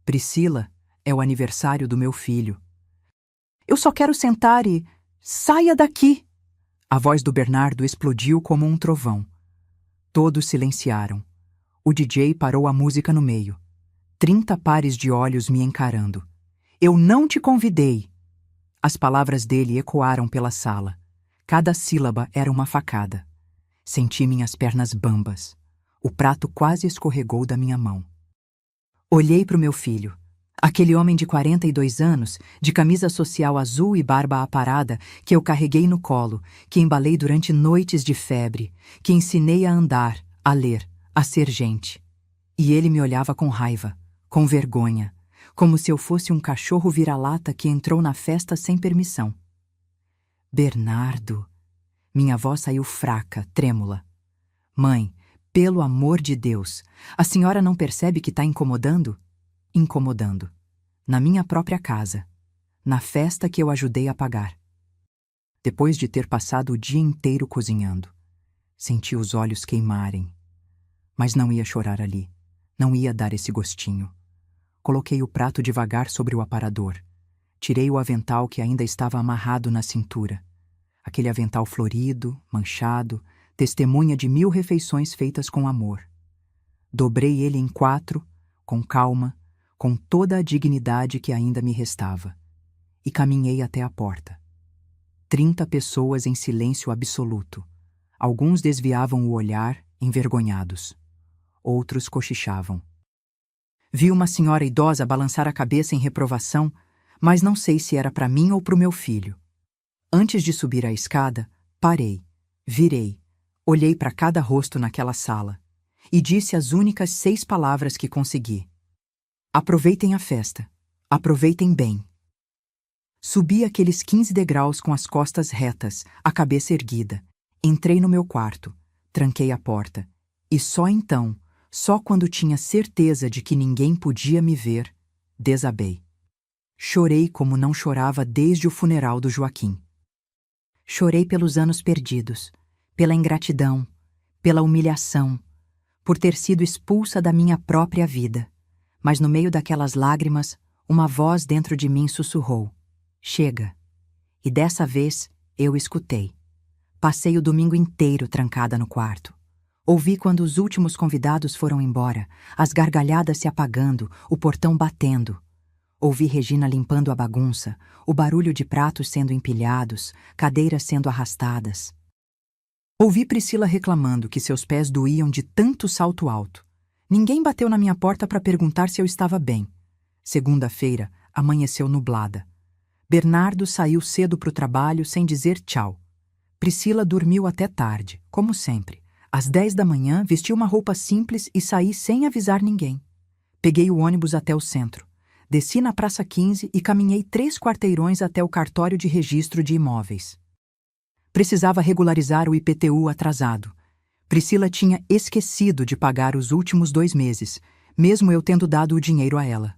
Priscila, é o aniversário do meu filho. Eu só quero sentar e... Saia daqui! A voz do Bernardo explodiu como um trovão. Todos silenciaram. O DJ parou a música no meio. 30 pares de olhos me encarando. Eu não te convidei! As palavras dele ecoaram pela sala. Cada sílaba era uma facada. Senti minhas pernas bambas. O prato quase escorregou da minha mão. Olhei para o meu filho. Aquele homem de 42 anos, de camisa social azul e barba aparada, que eu carreguei no colo, que embalei durante noites de febre, que ensinei a andar, a ler, a ser gente. E ele me olhava com raiva, com vergonha, como se eu fosse um cachorro vira-lata que entrou na festa sem permissão. Bernardo. Minha voz saiu fraca, trêmula. Mãe, pelo amor de Deus, a senhora não percebe que está incomodando? Incomodando. Na minha própria casa. Na festa que eu ajudei a pagar. Depois de ter passado o dia inteiro cozinhando, senti os olhos queimarem. Mas não ia chorar ali. Não ia dar esse gostinho. Coloquei o prato devagar sobre o aparador. Tirei o avental que ainda estava amarrado na cintura. Aquele avental florido, manchado, testemunha de 1000 refeições feitas com amor. Dobrei ele em 4, com calma, com toda a dignidade que ainda me restava, e caminhei até a porta. 30 pessoas em silêncio absoluto. Alguns desviavam o olhar, envergonhados. Outros cochichavam. Vi uma senhora idosa balançar a cabeça em reprovação, mas não sei se era para mim ou para o meu filho. Antes de subir a escada, parei, virei, olhei para cada rosto naquela sala e disse as únicas 6 palavras que consegui. Aproveitem a festa. Aproveitem bem. Subi aqueles 15 degraus com as costas retas, a cabeça erguida. Entrei no meu quarto, tranquei a porta. E só então, só quando tinha certeza de que ninguém podia me ver, desabei. Chorei como não chorava desde o funeral do Joaquim. Chorei pelos anos perdidos, pela ingratidão, pela humilhação, por ter sido expulsa da minha própria vida. Mas no meio daquelas lágrimas, uma voz dentro de mim sussurrou: chega. E dessa vez, eu escutei. Passei o domingo inteiro trancada no quarto. Ouvi quando os últimos convidados foram embora, as gargalhadas se apagando, o portão batendo. Ouvi Regina limpando a bagunça, o barulho de pratos sendo empilhados, cadeiras sendo arrastadas. Ouvi Priscila reclamando que seus pés doíam de tanto salto alto. Ninguém bateu na minha porta para perguntar se eu estava bem. Segunda-feira, amanheceu nublada. Bernardo saiu cedo para o trabalho sem dizer tchau. Priscila dormiu até tarde, como sempre. Às 10 da manhã, vesti uma roupa simples e saí sem avisar ninguém. Peguei o ônibus até o centro. Desci na Praça 15 e caminhei 3 quarteirões até o cartório de registro de imóveis. Precisava regularizar o IPTU atrasado. Priscila tinha esquecido de pagar os últimos 2 meses, mesmo eu tendo dado o dinheiro a ela.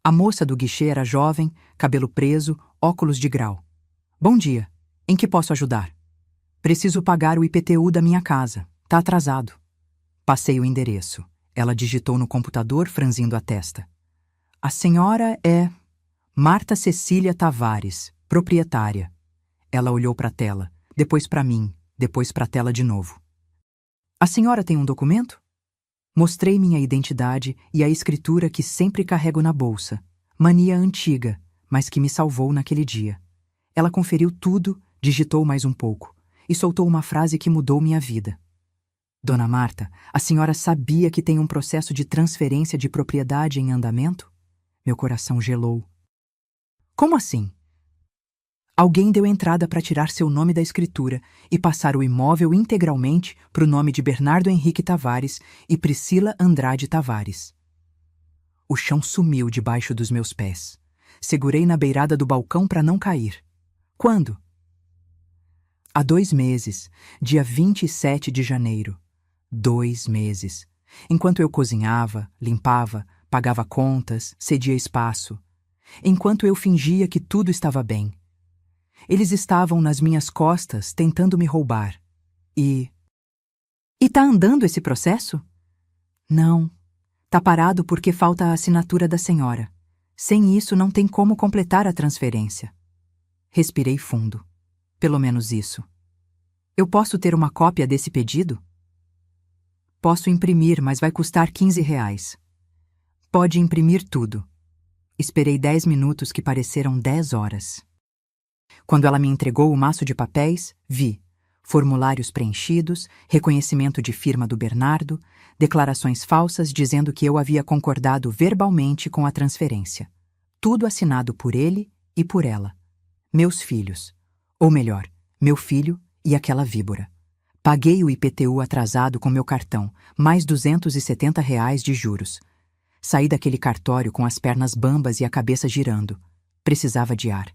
A moça do guichê era jovem, cabelo preso, óculos de grau. Bom dia. Em que posso ajudar? Preciso pagar o IPTU da minha casa. Tá atrasado. Passei o endereço. Ela digitou no computador, franzindo a testa. A senhora é Marta Cecília Tavares, proprietária. Ela olhou para a tela, depois para mim, depois para a tela de novo. A senhora tem um documento? Mostrei minha identidade e a escritura que sempre carrego na bolsa. Mania antiga, mas que me salvou naquele dia. Ela conferiu tudo, digitou mais um pouco e soltou uma frase que mudou minha vida. Dona Marta, a senhora sabia que tem um processo de transferência de propriedade em andamento? Meu coração gelou. Como assim? Alguém deu entrada para tirar seu nome da escritura e passar o imóvel integralmente para o nome de Bernardo Henrique Tavares e Priscila Andrade Tavares. O chão sumiu debaixo dos meus pés. Segurei na beirada do balcão para não cair. Quando? Há 2 meses, dia 27 de janeiro. 2 meses. Enquanto eu cozinhava, limpava, pagava contas, cedia espaço. Enquanto eu fingia que tudo estava bem. Eles estavam nas minhas costas tentando me roubar. E tá andando esse processo? Não. Tá parado porque falta a assinatura da senhora. Sem isso não tem como completar a transferência. Respirei fundo. Pelo menos isso. Eu posso ter uma cópia desse pedido? Posso imprimir, mas vai custar R$ 15. Pode imprimir tudo. Esperei 10 minutos que pareceram 10 horas. Quando ela me entregou o maço de papéis, vi formulários preenchidos, reconhecimento de firma do Bernardo, declarações falsas dizendo que eu havia concordado verbalmente com a transferência. Tudo assinado por ele e por ela. Meus filhos. Ou melhor, meu filho e aquela víbora. Paguei o IPTU atrasado com meu cartão, mais R$ 270 de juros. Saí daquele cartório com as pernas bambas e a cabeça girando. Precisava de ar.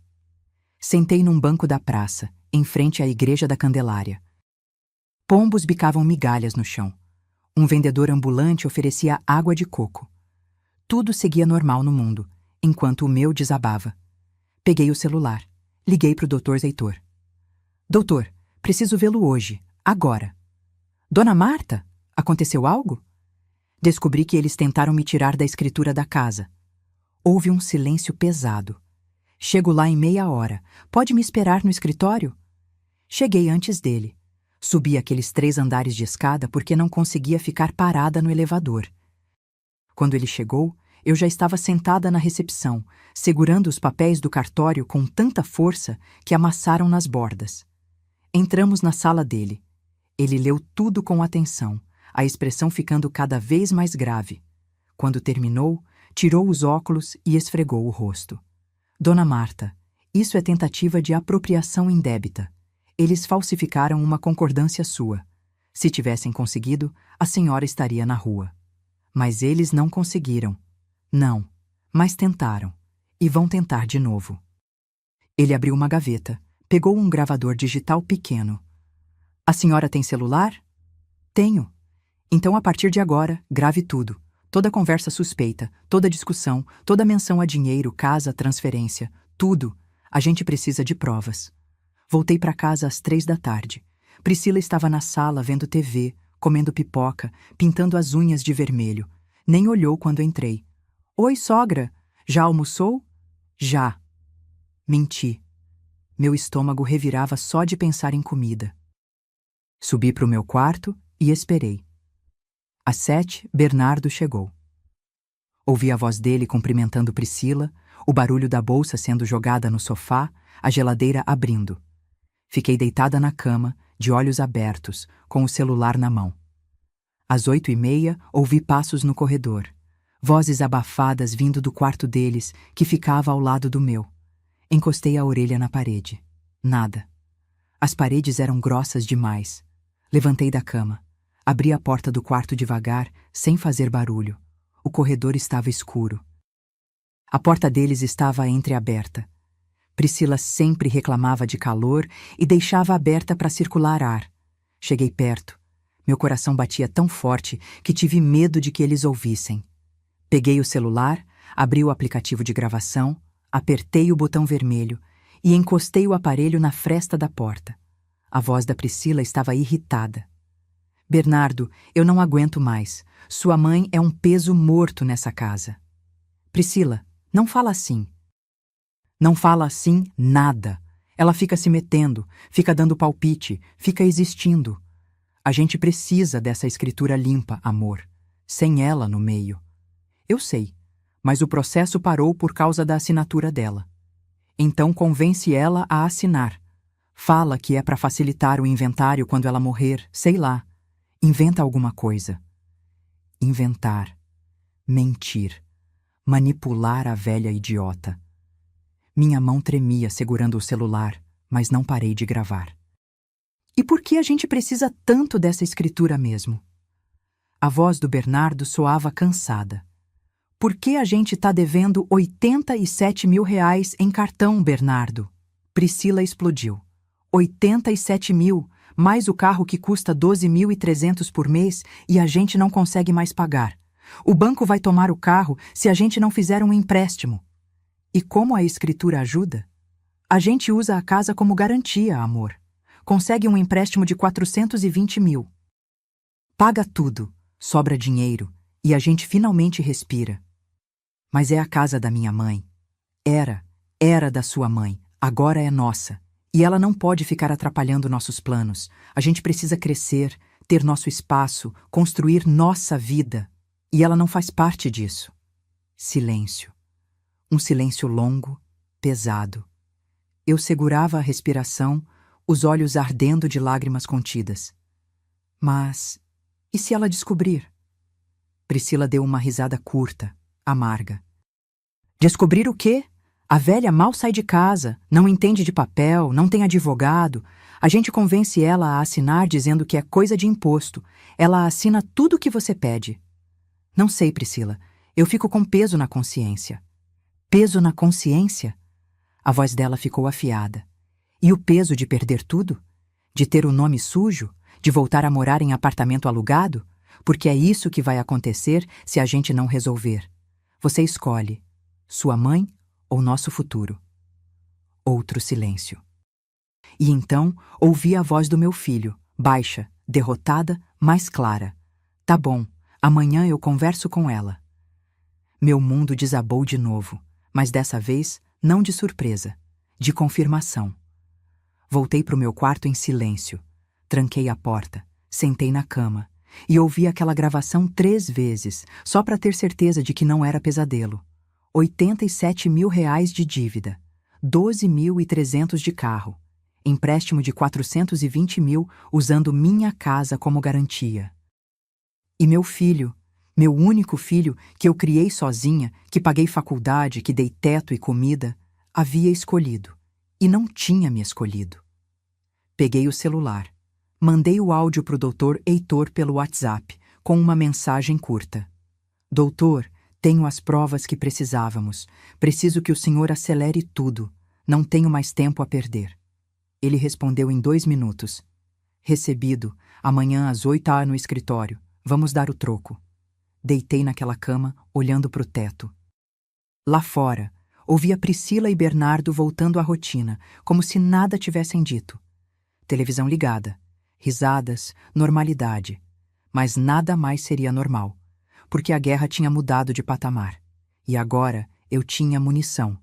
Sentei num banco da praça, em frente à Igreja da Candelária. Pombos bicavam migalhas no chão. Um vendedor ambulante oferecia água de coco. Tudo seguia normal no mundo, enquanto o meu desabava. Peguei o celular. Liguei para o Dr. Heitor. Doutor, preciso vê-lo hoje, agora. Dona Marta, aconteceu algo? Descobri que eles tentaram me tirar da escritura da casa. Houve um silêncio pesado. Chego lá em meia hora. Pode me esperar no escritório? Cheguei antes dele. Subi aqueles 3 andares de escada porque não conseguia ficar parada no elevador. Quando ele chegou, eu já estava sentada na recepção, segurando os papéis do cartório com tanta força que amassaram nas bordas. Entramos na sala dele. Ele leu tudo com atenção, a expressão ficando cada vez mais grave. Quando terminou, tirou os óculos e esfregou o rosto. Dona Marta, isso é tentativa de apropriação indébita. Eles falsificaram uma concordância sua. Se tivessem conseguido, a senhora estaria na rua. Mas eles não conseguiram. Não, mas tentaram. E vão tentar de novo. Ele abriu uma gaveta, pegou um gravador digital pequeno. A senhora tem celular? Tenho. Então, a partir de agora, grave tudo. Toda conversa suspeita, toda discussão, toda menção a dinheiro, casa, transferência, tudo. A gente precisa de provas. Voltei para casa às 3 da tarde. Priscila estava na sala vendo TV, comendo pipoca, pintando as unhas de vermelho. Nem olhou quando entrei. Oi, sogra. Já almoçou? Já. Menti. Meu estômago revirava só de pensar em comida. Subi para o meu quarto e esperei. Às 7, Bernardo chegou. Ouvi a voz dele cumprimentando Priscila, o barulho da bolsa sendo jogada no sofá, a geladeira abrindo. Fiquei deitada na cama, de olhos abertos, com o celular na mão. Às 8h30, ouvi passos no corredor. Vozes abafadas vindo do quarto deles, que ficava ao lado do meu. Encostei a orelha na parede. Nada. As paredes eram grossas demais. Levantei da cama. Abri a porta do quarto devagar, sem fazer barulho. O corredor estava escuro. A porta deles estava entreaberta. Priscila sempre reclamava de calor e deixava aberta para circular ar. Cheguei perto. Meu coração batia tão forte que tive medo de que eles ouvissem. Peguei o celular, abri o aplicativo de gravação, apertei o botão vermelho e encostei o aparelho na fresta da porta. A voz da Priscila estava irritada. Bernardo, eu não aguento mais. Sua mãe é um peso morto nessa casa. Priscila, não fala assim. Não fala assim nada. Ela fica se metendo, fica dando palpite, fica existindo. A gente precisa dessa escritura limpa, amor. Sem ela no meio. Eu sei, mas o processo parou por causa da assinatura dela. Então convence ela a assinar. Fala que é para facilitar o inventário quando ela morrer, sei lá. Inventa alguma coisa. Inventar. Mentir. Manipular a velha idiota. Minha mão tremia segurando o celular, mas não parei de gravar. E por que a gente precisa tanto dessa escritura mesmo? A voz do Bernardo soava cansada. Por que a gente tá devendo R$ 87 mil em cartão, Bernardo? Priscila explodiu. 87 mil, mais o carro que custa 12.300 por mês e a gente não consegue mais pagar. O banco vai tomar o carro se a gente não fizer um empréstimo. E como a escritura ajuda? A gente usa a casa como garantia, amor. Consegue um empréstimo de 420 mil. Paga tudo, sobra dinheiro, e a gente finalmente respira. Mas é a casa da minha mãe. Era da sua mãe, agora é nossa. E ela não pode ficar atrapalhando nossos planos. A gente precisa crescer, ter nosso espaço, construir nossa vida. E ela não faz parte disso. Silêncio. Um silêncio longo, pesado. Eu segurava a respiração, os olhos ardendo de lágrimas contidas. Mas, e se ela descobrir? Priscila deu uma risada curta, amarga. Descobrir o quê? A velha mal sai de casa, não entende de papel, não tem advogado. A gente convence ela a assinar dizendo que é coisa de imposto. Ela assina tudo o que você pede. Não sei, Priscila. Eu fico com peso na consciência. Peso na consciência? A voz dela ficou afiada. E o peso de perder tudo? De ter o nome sujo? De voltar a morar em apartamento alugado? Porque é isso que vai acontecer se a gente não resolver. Você escolhe. Sua mãe ou nosso futuro? Outro silêncio. E então ouvi a voz do meu filho, baixa, derrotada, mas clara. Tá bom, amanhã eu converso com ela. Meu mundo desabou de novo, mas dessa vez não de surpresa, de confirmação. Voltei para o meu quarto em silêncio. Tranquei a porta, sentei na cama e ouvi aquela gravação 3 vezes, só para ter certeza de que não era pesadelo. 87 mil reais de dívida, 12.300 de carro, empréstimo de 420 mil usando minha casa como garantia. E meu filho, meu único filho, que eu criei sozinha, que paguei faculdade, que dei teto e comida, havia escolhido, e não tinha me escolhido. Peguei o celular, mandei o áudio para o Dr. Heitor pelo WhatsApp, com uma mensagem curta. Doutor, tenho as provas que precisávamos. Preciso que o senhor acelere tudo. Não tenho mais tempo a perder. Ele respondeu em 2 minutos. Recebido. Amanhã às 8h no escritório. Vamos dar o troco. Deitei naquela cama, olhando para o teto. Lá fora, ouvia Priscila e Bernardo voltando à rotina, como se nada tivessem dito. Televisão ligada. Risadas, normalidade. Mas nada mais seria normal. Porque a guerra tinha mudado de patamar. E agora eu tinha munição.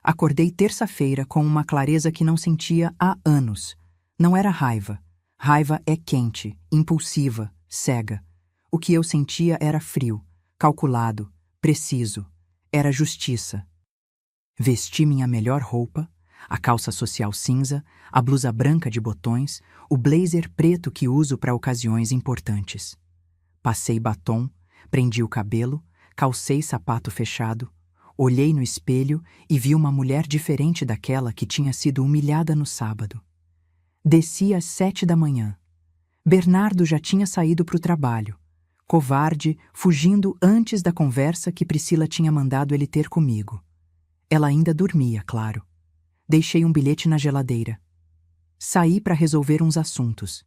Acordei terça-feira com uma clareza que não sentia há anos. Não era raiva. Raiva é quente, impulsiva, cega. O que eu sentia era frio, calculado, preciso. Era justiça. Vesti minha melhor roupa, a calça social cinza, a blusa branca de botões, o blazer preto que uso para ocasiões importantes. Passei batom, prendi o cabelo, calcei sapato fechado, olhei no espelho e vi uma mulher diferente daquela que tinha sido humilhada no sábado. Desci às 7h. Bernardo já tinha saído para o trabalho, covarde, fugindo antes da conversa que Priscila tinha mandado ele ter comigo. Ela ainda dormia, claro. Deixei um bilhete na geladeira. Saí para resolver uns assuntos.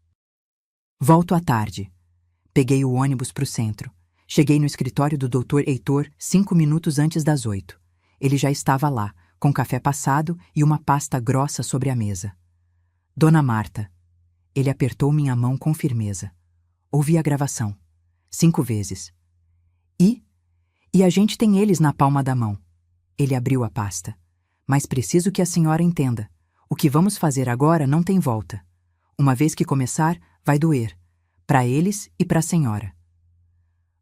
Volto à tarde. Peguei o ônibus para o centro. Cheguei no escritório do Dr. Heitor 5 minutos antes das 8. Ele já estava lá, com café passado e uma pasta grossa sobre a mesa. Dona Marta. Ele apertou minha mão com firmeza. Ouvi a gravação. 5 vezes. E a gente tem eles na palma da mão. Ele abriu a pasta. Mas preciso que a senhora entenda. O que vamos fazer agora não tem volta. Uma vez que começar, vai doer. Para eles e para a senhora.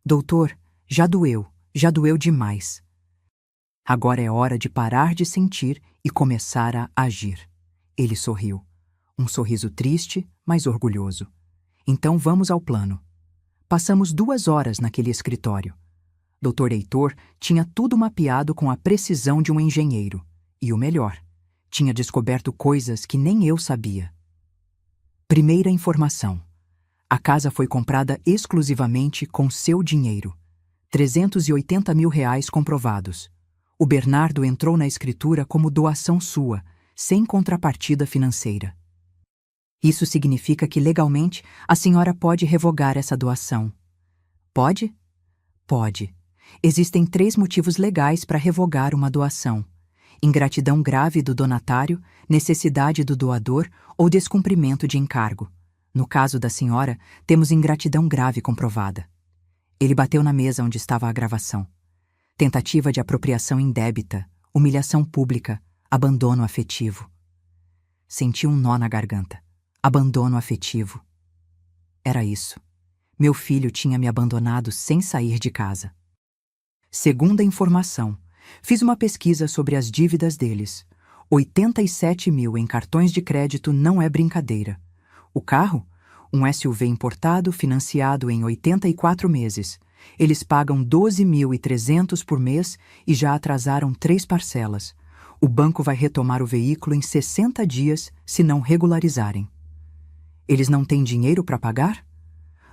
Doutor, já doeu demais. Agora é hora de parar de sentir e começar a agir. Ele sorriu. Um sorriso triste, mas orgulhoso. Então vamos ao plano. Passamos 2 horas naquele escritório. Dr. Heitor tinha tudo mapeado com a precisão de um engenheiro. E o melhor, tinha descoberto coisas que nem eu sabia. Primeira informação. A casa foi comprada exclusivamente com seu dinheiro. 380 mil reais comprovados. O Bernardo entrou na escritura como doação sua, sem contrapartida financeira. Isso significa que legalmente a senhora pode revogar essa doação. Pode? Pode. Existem 3 motivos legais para revogar uma doação. ingratidão grave do donatário, necessidade do doador ou descumprimento de encargo. No caso da senhora, temos ingratidão grave comprovada. Ele bateu na mesa onde estava a gravação. Tentativa de apropriação indébita, humilhação pública, abandono afetivo. Senti um nó na garganta. Abandono afetivo. Era isso. Meu filho tinha me abandonado sem sair de casa. Segunda informação, fiz uma pesquisa sobre as dívidas deles. 87 mil em cartões de crédito não é brincadeira. O carro? Um SUV importado financiado em 84 meses. Eles pagam 12.300 por mês e já atrasaram 3 parcelas. O banco vai retomar o veículo em 60 dias se não regularizarem. Eles não têm dinheiro para pagar?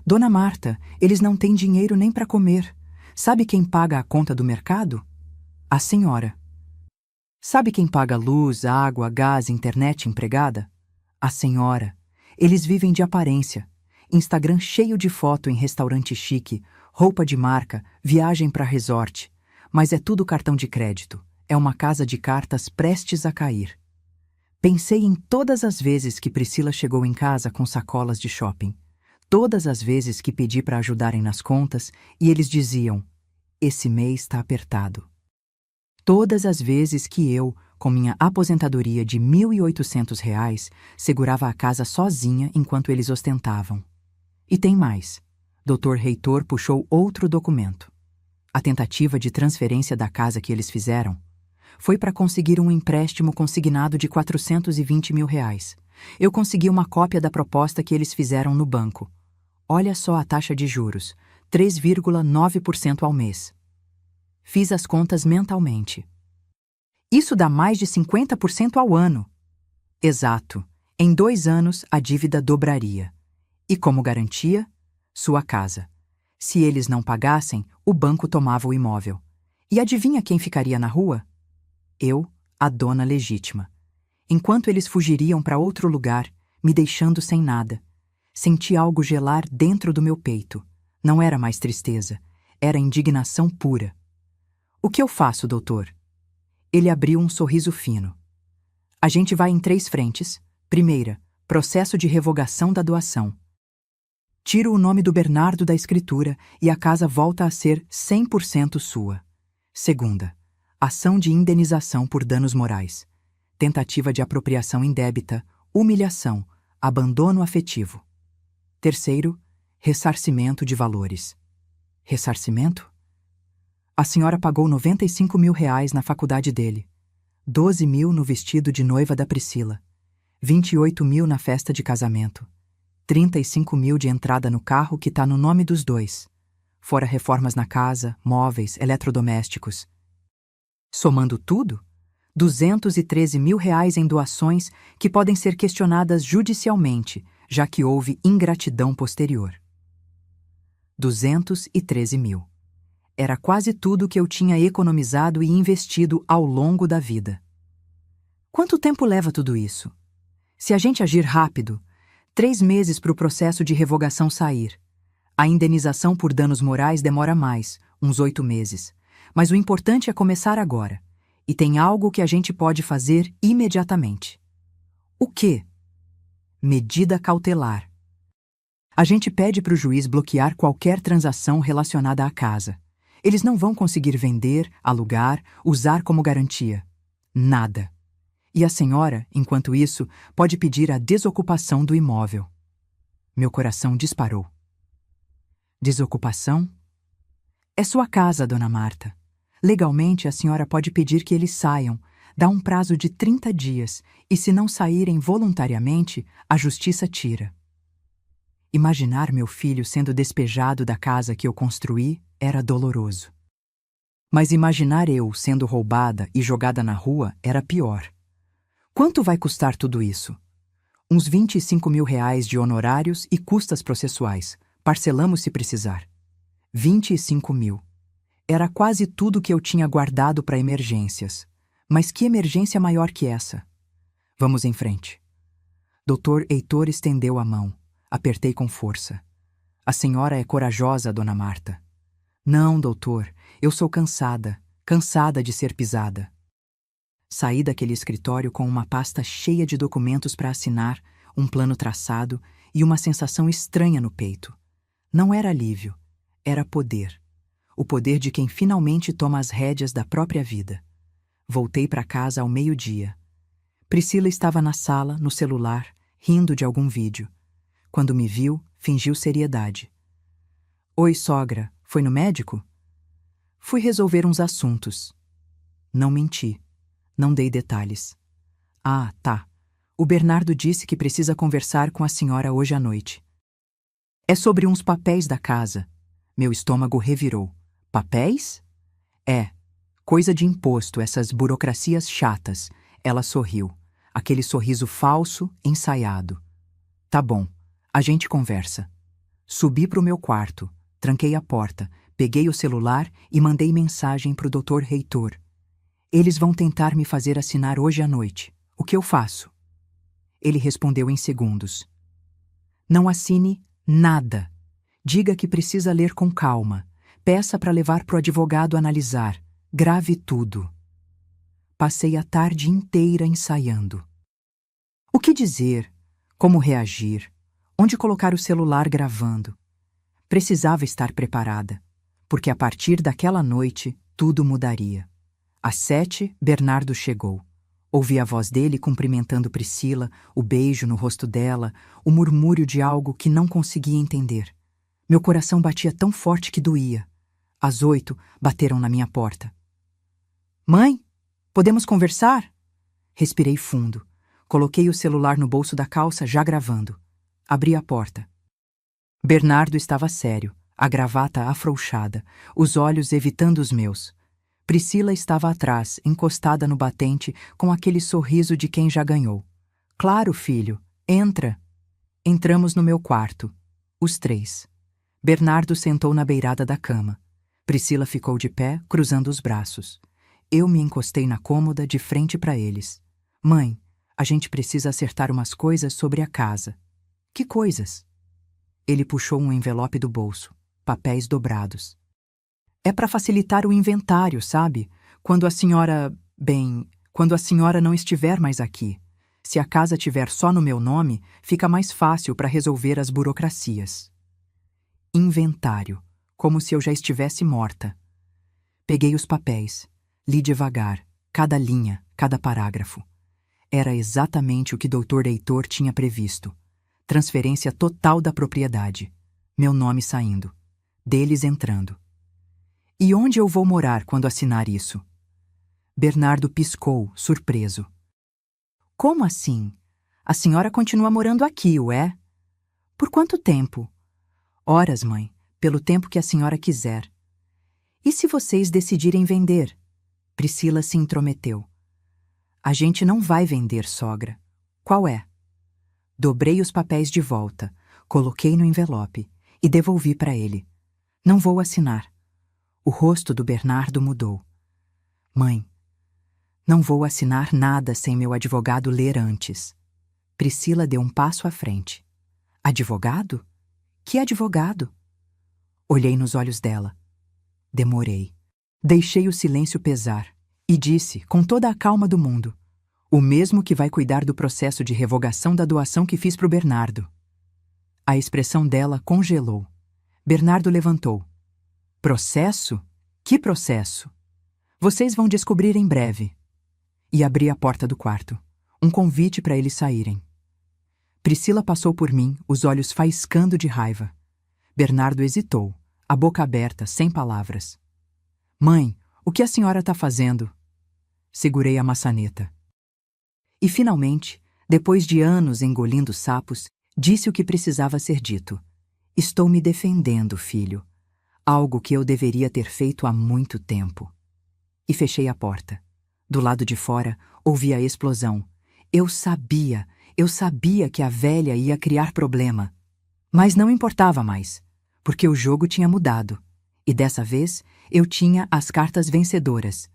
Dona Marta, eles não têm dinheiro nem para comer. Sabe quem paga a conta do mercado? A senhora. Sabe quem paga luz, água, gás, internet empregada? A senhora. Eles vivem de aparência. Instagram cheio de foto em restaurante chique, roupa de marca, viagem para resort. Mas é tudo cartão de crédito. É uma casa de cartas prestes a cair. Pensei em todas as vezes que Priscila chegou em casa com sacolas de shopping. Todas as vezes que pedi para ajudarem nas contas e eles diziam: esse mês está apertado. Todas as vezes que eu, com minha aposentadoria de R$ 1.800, segurava a casa sozinha enquanto eles ostentavam. E tem mais. Dr. Reitor puxou outro documento. A tentativa de transferência da casa que eles fizeram foi para conseguir um empréstimo consignado de R$ 420 mil. Eu consegui uma cópia da proposta que eles fizeram no banco. Olha só a taxa de juros, 3,9% ao mês. Fiz as contas mentalmente. Isso dá mais de 50% ao ano. Exato. Em 2 anos, a dívida dobraria. E como garantia, sua casa. Se eles não pagassem, o banco tomava o imóvel. E adivinha quem ficaria na rua? Eu, a dona legítima. Enquanto eles fugiriam para outro lugar, me deixando sem nada, senti algo gelar dentro do meu peito. Não era mais tristeza, era indignação pura. O que eu faço, doutor? Ele abriu um sorriso fino. A gente vai em 3 frentes. Primeira, processo de revogação da doação. Tiro o nome do Bernardo da escritura e a casa volta a ser 100% sua. Segunda, ação de indenização por danos morais. Tentativa de apropriação indébita, humilhação, abandono afetivo. Terceiro, ressarcimento de valores. Ressarcimento? A senhora pagou R$ 95 mil na faculdade dele, 12 mil no vestido de noiva da Priscila, 28 mil na festa de casamento, 35 mil de entrada no carro que está no nome dos dois, fora reformas na casa, móveis, eletrodomésticos. Somando tudo, R$ 213 mil em doações que podem ser questionadas judicialmente, já que houve ingratidão posterior. 213 mil. Era quase tudo que eu tinha economizado e investido ao longo da vida. Quanto tempo leva tudo isso? Se a gente agir rápido, 3 meses para o processo de revogação sair. A indenização por danos morais demora mais, uns 8 meses. Mas o importante é começar agora. E tem algo que a gente pode fazer imediatamente. O quê? Medida cautelar. A gente pede para o juiz bloquear qualquer transação relacionada à casa. Eles não vão conseguir vender, alugar, usar como garantia. Nada. E a senhora, enquanto isso, pode pedir a desocupação do imóvel. Meu coração disparou. Desocupação? É sua casa, dona Marta. Legalmente, a senhora pode pedir que eles saiam, dá um prazo de 30 dias, e se não saírem voluntariamente, a justiça tira. Imaginar meu filho sendo despejado da casa que eu construí era doloroso. Mas imaginar eu sendo roubada e jogada na rua era pior. Quanto vai custar tudo isso? Uns 25 mil de honorários e custas processuais. Parcelamos se precisar. 25 mil. Era quase tudo que eu tinha guardado para emergências. Mas que emergência maior que essa? Vamos em frente. Dr. Heitor estendeu a mão. Apertei com força. A senhora é corajosa, dona Marta. Não, doutor, eu sou cansada de ser pisada. Saí daquele escritório com uma pasta cheia de documentos para assinar, um plano traçado e uma sensação estranha no peito. Não era alívio, era poder. O poder de quem finalmente toma as rédeas da própria vida. Voltei para casa ao meio-dia. Priscila estava na sala, no celular, rindo de algum vídeo. Quando me viu, fingiu seriedade. Oi, sogra, foi no médico? Fui resolver uns assuntos. Não menti. Não dei detalhes. Ah, tá. O Bernardo disse que precisa conversar com a senhora hoje à noite. É sobre uns papéis da casa. Meu estômago revirou. Papéis? É. Coisa de imposto, essas burocracias chatas. Ela sorriu. Aquele sorriso falso, ensaiado. Tá bom. A gente conversa. Subi pro meu quarto, tranquei a porta, peguei o celular e mandei mensagem pro Dr. Reitor. Eles vão tentar me fazer assinar hoje à noite. O que eu faço? Ele respondeu em segundos. Não assine nada. Diga que precisa ler com calma. Peça para levar pro advogado analisar. Grave tudo. Passei a tarde inteira ensaiando. O que dizer? Como reagir? Onde colocar o celular gravando? Precisava estar preparada, porque a partir daquela noite tudo mudaria. Às 7, Bernardo chegou. Ouvi a voz dele cumprimentando Priscila, o beijo no rosto dela, o murmúrio de algo que não conseguia entender. Meu coração batia tão forte que doía. Às 8, bateram na minha porta. Mãe, podemos conversar? Respirei fundo. Coloquei o celular no bolso da calça, já gravando. Abri a porta. Bernardo estava sério, a gravata afrouxada, os olhos evitando os meus. Priscila estava atrás, encostada no batente, com aquele sorriso de quem já ganhou. Claro, filho, entra. Entramos no meu quarto, os três. Bernardo sentou na beirada da cama. Priscila ficou de pé, cruzando os braços. Eu me encostei na cômoda, de frente para eles. Mãe, a gente precisa acertar umas coisas sobre a casa. Que coisas? Ele puxou um envelope do bolso, papéis dobrados. É para facilitar o inventário, sabe? Quando a senhora não estiver mais aqui. Se a casa tiver só no meu nome, fica mais fácil para resolver as burocracias. Inventário, como se eu já estivesse morta. Peguei os papéis, li devagar, cada linha, cada parágrafo. Era exatamente o que Dr. Heitor tinha previsto. Transferência total da propriedade. Meu nome saindo. Deles entrando. E onde eu vou morar quando assinar isso? Bernardo piscou, surpreso. Como assim? A senhora continua morando aqui, ué? Por quanto tempo? Horas, mãe, pelo tempo que a senhora quiser. E se vocês decidirem vender? Priscila se intrometeu. A gente não vai vender, sogra. Qual é? Dobrei os papéis de volta, coloquei no envelope e devolvi para ele. Não vou assinar. O rosto do Bernardo mudou. Mãe, não vou assinar nada sem meu advogado ler antes. Priscila deu um passo à frente. Advogado? Que advogado? Olhei nos olhos dela. Demorei. Deixei o silêncio pesar e disse, com toda a calma do mundo, o mesmo que vai cuidar do processo de revogação da doação que fiz pro Bernardo. A expressão dela congelou. Bernardo levantou. Processo? Que processo? Vocês vão descobrir em breve. E abri a porta do quarto. Um convite para eles saírem. Priscila passou por mim, os olhos faiscando de raiva. Bernardo hesitou, a boca aberta, sem palavras. Mãe, o que a senhora está fazendo? Segurei a maçaneta. E finalmente, depois de anos engolindo sapos, disse o que precisava ser dito. Estou me defendendo, filho. Algo que eu deveria ter feito há muito tempo. E fechei a porta. Do lado de fora, ouvi a explosão. Eu sabia que a velha ia criar problema. Mas não importava mais, porque o jogo tinha mudado. E dessa vez, eu tinha as cartas vencedoras.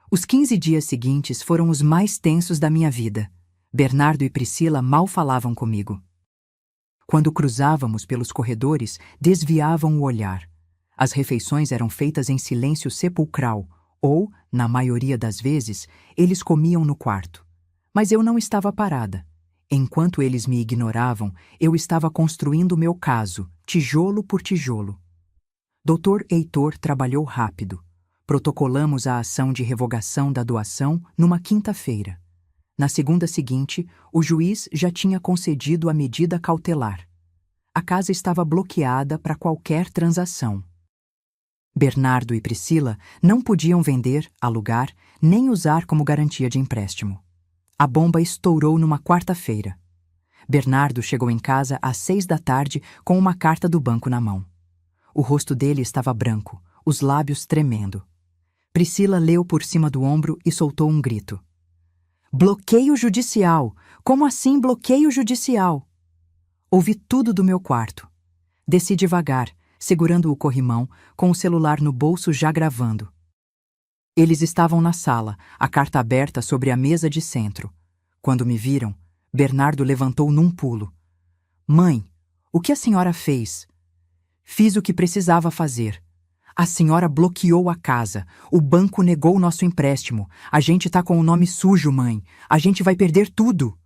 Os 15 dias seguintes foram os mais tensos da minha vida. Bernardo e Priscila mal falavam comigo. Quando cruzávamos pelos corredores, desviavam o olhar. As refeições eram feitas em silêncio sepulcral, Ou, na maioria das vezes, eles comiam no quarto. Mas eu não estava parada. Enquanto eles me ignoravam, eu estava construindo meu caso, tijolo por tijolo. Dr. Heitor trabalhou rápido. Protocolamos a ação de revogação da doação numa quinta-feira. Na segunda seguinte, o juiz já tinha concedido a medida cautelar. A casa estava bloqueada para qualquer transação. Bernardo e Priscila não podiam vender, alugar, nem usar como garantia de empréstimo. A bomba estourou numa quarta-feira. Bernardo chegou em casa às 6 da tarde com uma carta do banco na mão. O rosto dele estava branco, os lábios tremendo. Priscila leu por cima do ombro e soltou um grito. Bloqueio judicial! Como assim bloqueio judicial? Ouvi tudo do meu quarto. Desci devagar, segurando o corrimão, com o celular no bolso já gravando. Eles estavam na sala, a carta aberta sobre a mesa de centro. Quando me viram, Bernardo levantou num pulo. Mãe, o que a senhora fez? Fiz o que precisava fazer. A senhora bloqueou a casa. O banco negou nosso empréstimo. A gente tá com o nome sujo, mãe. A gente vai perder tudo.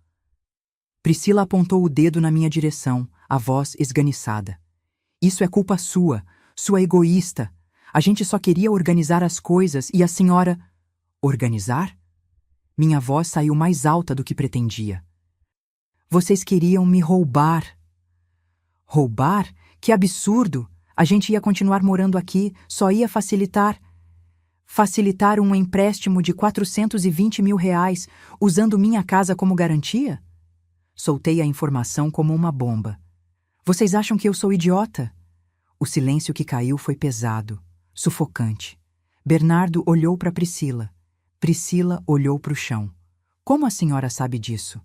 Priscila apontou o dedo na minha direção, a voz esganiçada. Isso é culpa sua, sua egoísta. A gente só queria organizar as coisas e a senhora... Organizar? Minha voz saiu mais alta do que pretendia. Vocês queriam me roubar. Roubar? Que absurdo! A gente ia continuar morando aqui, só ia facilitar um empréstimo de 420 mil reais, usando minha casa como garantia? Soltei a informação como uma bomba. Vocês acham que eu sou idiota? O silêncio que caiu foi pesado, sufocante. Bernardo olhou para Priscila. Priscila olhou para o chão. Como a senhora sabe disso?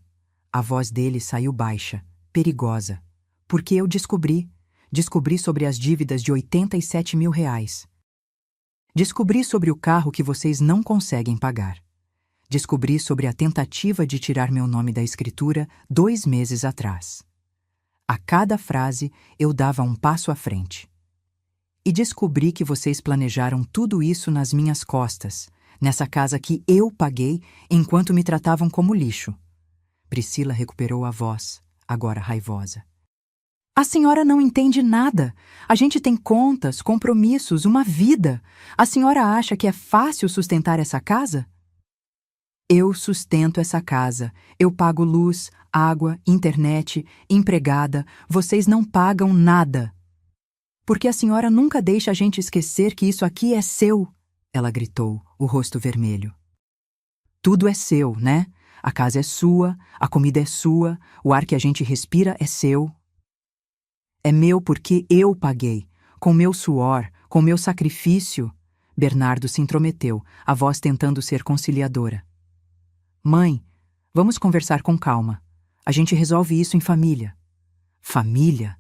A voz dele saiu baixa, perigosa. Porque eu descobri sobre as dívidas de 87 mil reais. Descobri sobre o carro que vocês não conseguem pagar. Descobri sobre a tentativa de tirar meu nome da escritura 2 meses atrás. A cada frase, eu dava um passo à frente. E descobri que vocês planejaram tudo isso nas minhas costas, nessa casa que eu paguei enquanto me tratavam como lixo. Priscila recuperou a voz, agora raivosa. A senhora não entende nada. A gente tem contas, compromissos, uma vida. A senhora acha que é fácil sustentar essa casa? Eu sustento essa casa. Eu pago luz, água, internet, empregada. Vocês não pagam nada. Porque a senhora nunca deixa a gente esquecer que isso aqui é seu, ela gritou, o rosto vermelho. Tudo é seu, né? A casa é sua, a comida é sua, o ar que a gente respira é seu. É meu porque eu paguei, com meu suor, com meu sacrifício. Bernardo se intrometeu, a voz tentando ser conciliadora. Mãe, vamos conversar com calma. A gente resolve isso em família. Família?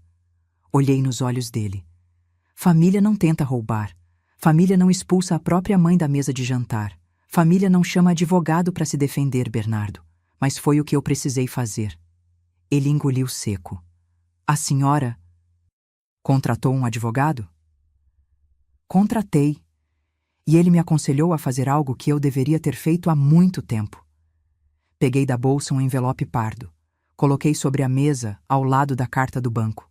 Olhei nos olhos dele. Família não tenta roubar. Família não expulsa a própria mãe da mesa de jantar. Família não chama advogado para se defender, Bernardo. Mas foi o que eu precisei fazer. Ele engoliu seco. A senhora... Contratou um advogado? Contratei. E ele me aconselhou a fazer algo que eu deveria ter feito há muito tempo. Peguei da bolsa um envelope pardo. Coloquei sobre a mesa, ao lado da carta do banco.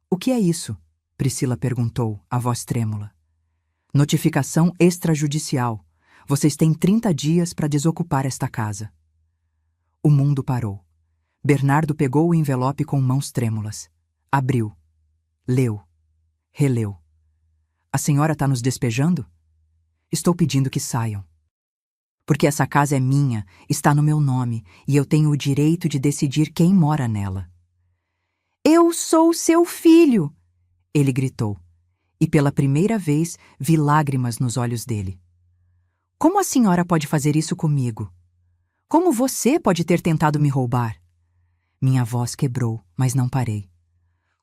O que é isso? Priscila perguntou, a voz trêmula. Notificação extrajudicial. Vocês têm 30 dias para desocupar esta casa. O mundo parou. Bernardo pegou o envelope com mãos trêmulas. Abriu. Leu. Releu. A senhora está nos despejando? Estou pedindo que saiam. Porque essa casa é minha, está no meu nome, e eu tenho o direito de decidir quem mora nela. Eu sou seu filho! Ele gritou. E pela primeira vez vi lágrimas nos olhos dele. Como a senhora pode fazer isso comigo? Como você pode ter tentado me roubar? Minha voz quebrou, mas não parei.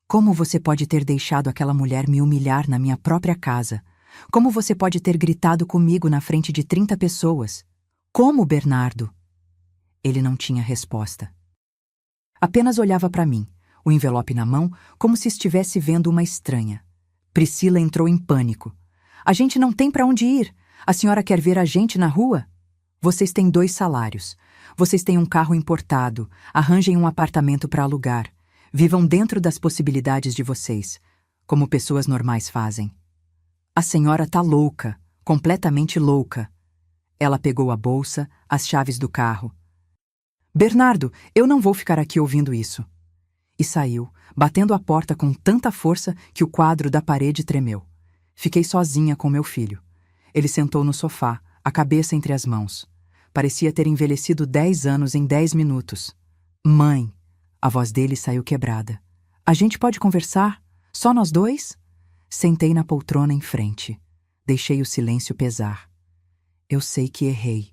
Como você pode ter deixado aquela mulher me humilhar na minha própria casa? Como você pode ter gritado comigo na frente de 30 pessoas? Como, Bernardo? Ele não tinha resposta. Apenas olhava para mim, o envelope na mão, como se estivesse vendo uma estranha. Priscila entrou em pânico. A gente não tem para onde ir. A senhora quer ver a gente na rua? Vocês têm 2 salários. Vocês têm um carro importado. Arranjem um apartamento para alugar. Vivam dentro das possibilidades de vocês, como pessoas normais fazem. A senhora tá louca, completamente louca. Ela pegou a bolsa, as chaves do carro. Bernardo, eu não vou ficar aqui ouvindo isso. E saiu, batendo a porta com tanta força que o quadro da parede tremeu. Fiquei sozinha com meu filho. Ele sentou no sofá, a cabeça entre as mãos. Parecia ter envelhecido 10 anos em 10 minutos. Mãe! A voz dele saiu quebrada. A gente pode conversar? Só nós 2? Sentei na poltrona em frente. Deixei o silêncio pesar. Eu sei que errei.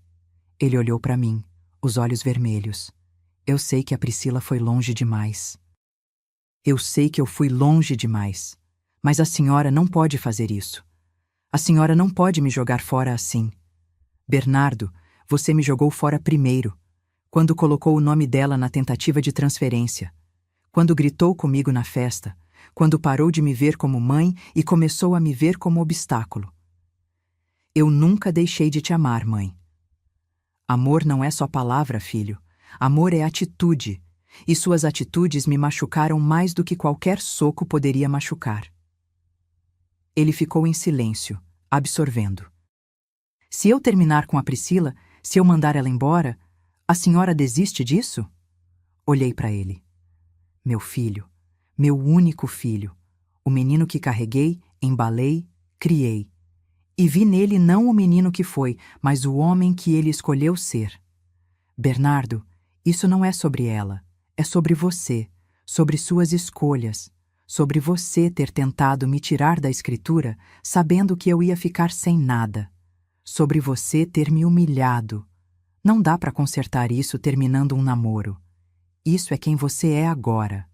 Ele olhou para mim, os olhos vermelhos. Eu sei que a Priscila foi longe demais. Eu sei que eu fui longe demais. Mas a senhora não pode fazer isso. A senhora não pode me jogar fora assim. Bernardo, você me jogou fora primeiro, quando colocou o nome dela na tentativa de transferência, quando gritou comigo na festa, quando parou de me ver como mãe e começou a me ver como obstáculo. Eu nunca deixei de te amar, mãe. Amor não é só palavra, filho. Amor é atitude, e suas atitudes me machucaram mais do que qualquer soco poderia machucar. Ele ficou em silêncio, absorvendo. Se eu terminar com a Priscila, se eu mandar ela embora, a senhora desiste disso? Olhei para ele. Meu filho, meu único filho, o menino que carreguei, embalei, criei. E vi nele não o menino que foi, mas o homem que ele escolheu ser. Bernardo, isso não é sobre ela, é sobre você, sobre suas escolhas, sobre você ter tentado me tirar da escritura, sabendo que eu ia ficar sem nada, sobre você ter me humilhado. Não dá para consertar isso terminando um namoro. Isso é quem você é agora.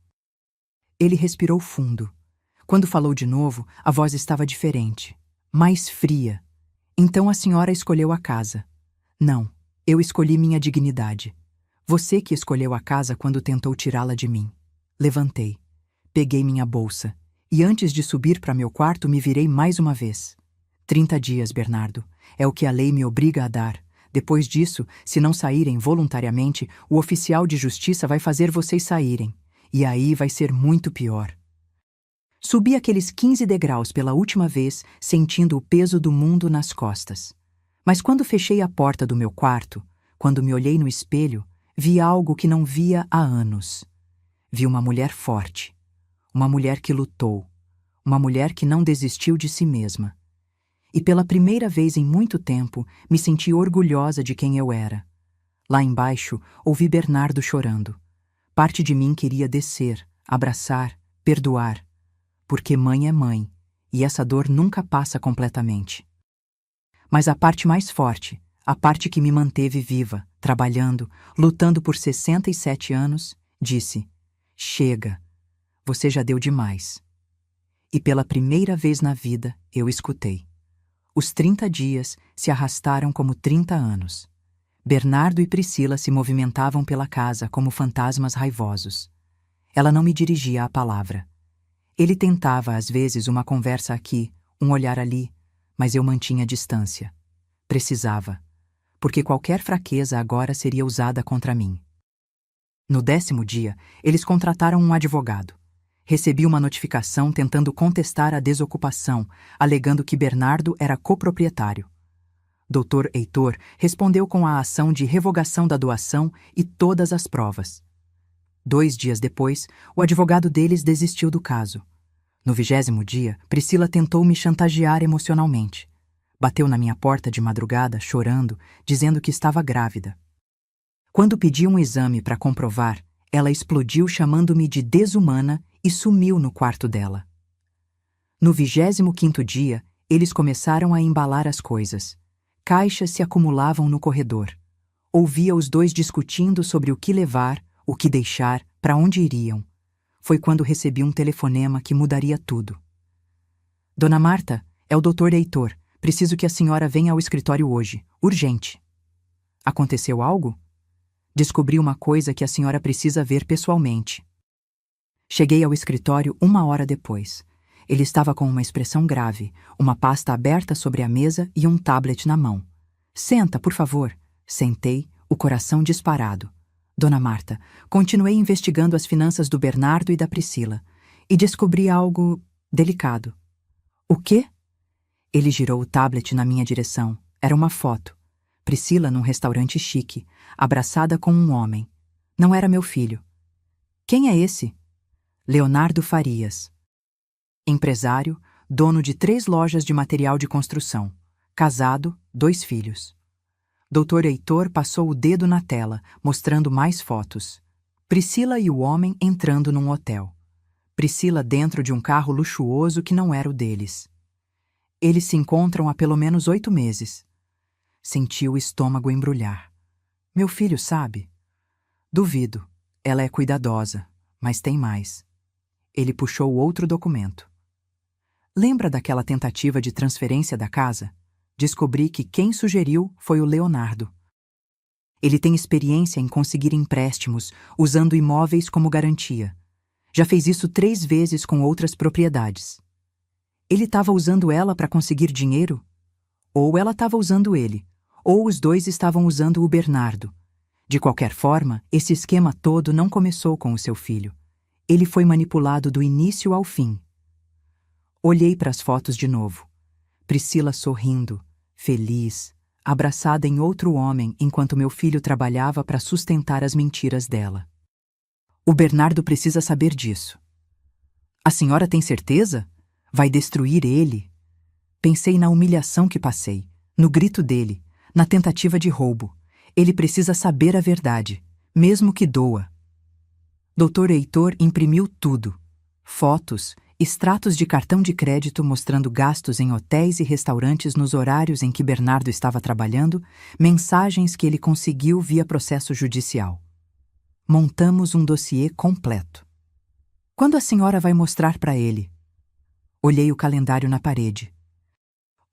Ele respirou fundo. Quando falou de novo, a voz estava diferente, mais fria. Então a senhora escolheu a casa. Não, eu escolhi minha dignidade. Você que escolheu a casa quando tentou tirá-la de mim. Levantei, peguei minha bolsa e antes de subir para meu quarto me virei mais uma vez. 30 dias, Bernardo. É o que a lei me obriga a dar. Depois disso, se não saírem voluntariamente, o oficial de justiça vai fazer vocês saírem. E aí vai ser muito pior. Subi aqueles 15 degraus pela última vez, sentindo o peso do mundo nas costas. Mas quando fechei a porta do meu quarto, quando me olhei no espelho, vi algo que não via há anos. Vi uma mulher forte, uma mulher que lutou, uma mulher que não desistiu de si mesma. E pela primeira vez em muito tempo, me senti orgulhosa de quem eu era. Lá embaixo, ouvi Bernardo chorando. Parte de mim queria descer, abraçar, perdoar. Porque mãe é mãe, e essa dor nunca passa completamente. Mas a parte mais forte, a parte que me manteve viva, trabalhando, lutando por 67 anos, disse: chega, você já deu demais. E pela primeira vez na vida, eu escutei. Os 30 dias se arrastaram como 30 anos. Bernardo e Priscila se movimentavam pela casa como fantasmas raivosos. Ela não me dirigia a palavra. Ele tentava, às vezes, uma conversa aqui, um olhar ali, mas eu mantinha distância. Precisava, porque qualquer fraqueza agora seria usada contra mim. No 10º dia, eles contrataram um advogado. Recebi uma notificação tentando contestar a desocupação, alegando que Bernardo era coproprietário. Dr. Heitor respondeu com a ação de revogação da doação e todas as provas. 2 dias depois, o advogado deles desistiu do caso. No 20º dia, Priscila tentou me chantagear emocionalmente. Bateu na minha porta de madrugada, chorando, dizendo que estava grávida. Quando pedi um exame para comprovar, ela explodiu chamando-me de desumana e sumiu no quarto dela. No 25º dia, eles começaram a embalar as coisas. Caixas se acumulavam no corredor. Ouvia os 2 discutindo sobre o que levar, o que deixar, para onde iriam. Foi quando recebi um telefonema que mudaria tudo. Dona Marta, é o Dr. Heitor. Preciso que a senhora venha ao escritório hoje. Urgente. Aconteceu algo? Descobri uma coisa que a senhora precisa ver pessoalmente. Cheguei ao escritório 1 hora depois. Ele estava com uma expressão grave, uma pasta aberta sobre a mesa e um tablet na mão. Senta, por favor. Sentei, o coração disparado. Dona Marta, continuei investigando as finanças do Bernardo e da Priscila e descobri algo delicado. O quê? Ele girou o tablet na minha direção. Era uma foto. Priscila num restaurante chique, abraçada com um homem. Não era meu filho. Quem é esse? Leonardo Farias. Empresário, dono de 3 lojas de material de construção. Casado, 2 filhos. Dr. Heitor passou o dedo na tela, mostrando mais fotos. Priscila e o homem entrando num hotel. Priscila dentro de um carro luxuoso que não era o deles. Eles se encontram há pelo menos 8 meses. Senti o estômago embrulhar. Meu filho sabe? Duvido. Ela é cuidadosa, mas tem mais. Ele puxou outro documento. Lembra daquela tentativa de transferência da casa? Descobri que quem sugeriu foi o Leonardo. Ele tem experiência em conseguir empréstimos, usando imóveis como garantia. Já fez isso 3 vezes com outras propriedades. Ele estava usando ela para conseguir dinheiro? Ou ela estava usando ele, ou os dois estavam usando o Bernardo. De qualquer forma, esse esquema todo não começou com o seu filho. Ele foi manipulado do início ao fim. Olhei para as fotos de novo. Priscila sorrindo, feliz, abraçada em outro homem enquanto meu filho trabalhava para sustentar as mentiras dela. O Bernardo precisa saber disso. A senhora tem certeza? Vai destruir ele? Pensei na humilhação que passei, no grito dele, na tentativa de roubo. Ele precisa saber a verdade, mesmo que doa. Dr. Heitor imprimiu tudo. Fotos, extratos de cartão de crédito mostrando gastos em hotéis e restaurantes nos horários em que Bernardo estava trabalhando, mensagens que ele conseguiu via processo judicial. Montamos um dossiê completo. Quando a senhora vai mostrar para ele? Olhei o calendário na parede.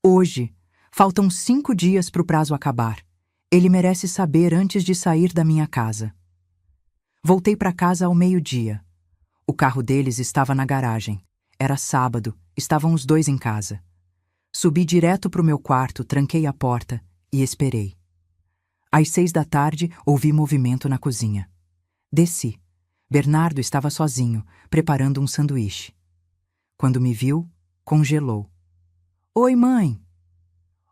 Hoje. Faltam 5 dias para o prazo acabar. Ele merece saber antes de sair da minha casa. Voltei para casa ao meio-dia. O carro deles estava na garagem. Era sábado, estavam os 2 em casa. Subi direto para o meu quarto, tranquei a porta e esperei. Às 6 da tarde, ouvi movimento na cozinha. Desci. Bernardo estava sozinho, preparando um sanduíche. Quando me viu, congelou. Oi, mãe.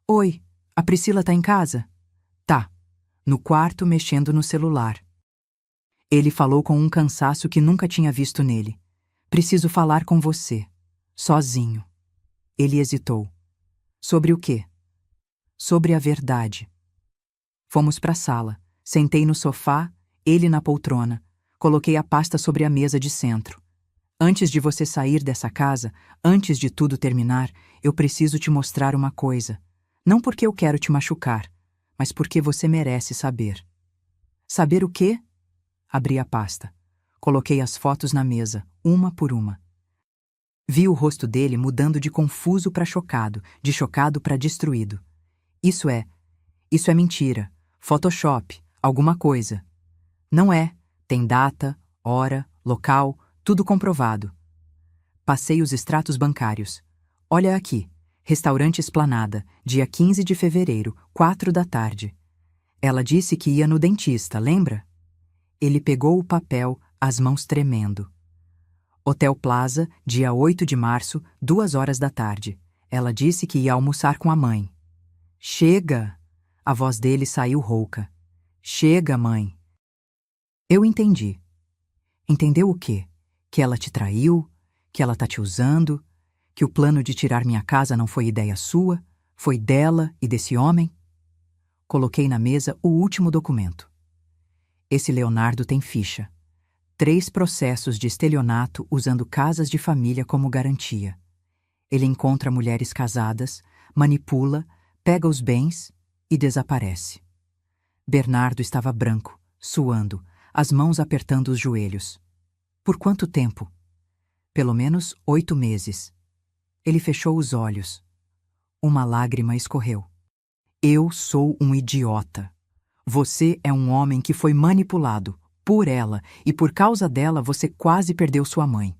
Oi, a Priscila tá em casa? Tá. No quarto, mexendo no celular. Ele falou com um cansaço que nunca tinha visto nele. Preciso falar com você. Sozinho. Ele hesitou. Sobre o quê? Sobre a verdade. Fomos para a sala. Sentei no sofá, ele na poltrona. Coloquei a pasta sobre a mesa de centro. Antes de você sair dessa casa, antes de tudo terminar, eu preciso te mostrar uma coisa. Não porque eu quero te machucar, mas porque você merece saber. Saber o quê? Abri a pasta. Coloquei as fotos na mesa, uma por uma. Vi o rosto dele mudando de confuso para chocado, de chocado para destruído. Isso é mentira. Photoshop, alguma coisa. Não é. Tem data, hora, local, tudo comprovado. Passei os extratos bancários. Olha aqui. Restaurante Esplanada, dia 15 de fevereiro, 4 da tarde. Ela disse que ia no dentista, lembra? Ele pegou o papel, as mãos tremendo. Hotel Plaza, dia 8 de março, 2 horas da tarde. Ela disse que ia almoçar com a mãe. Chega! A voz dele saiu rouca. Chega, mãe. Eu entendi. Entendeu o quê? Que ela te traiu? Que ela tá te usando? Que o plano de tirar minha casa não foi ideia sua? Foi dela e desse homem? Coloquei na mesa o último documento. Esse Leonardo tem ficha. 3 processos de estelionato usando casas de família como garantia. Ele encontra mulheres casadas, manipula, pega os bens e desaparece. Bernardo estava branco, suando, as mãos apertando os joelhos. Por quanto tempo? Pelo menos 8 meses. Ele fechou os olhos. Uma lágrima escorreu. Eu sou um idiota. Você é um homem que foi manipulado por ela e por causa dela você quase perdeu sua mãe.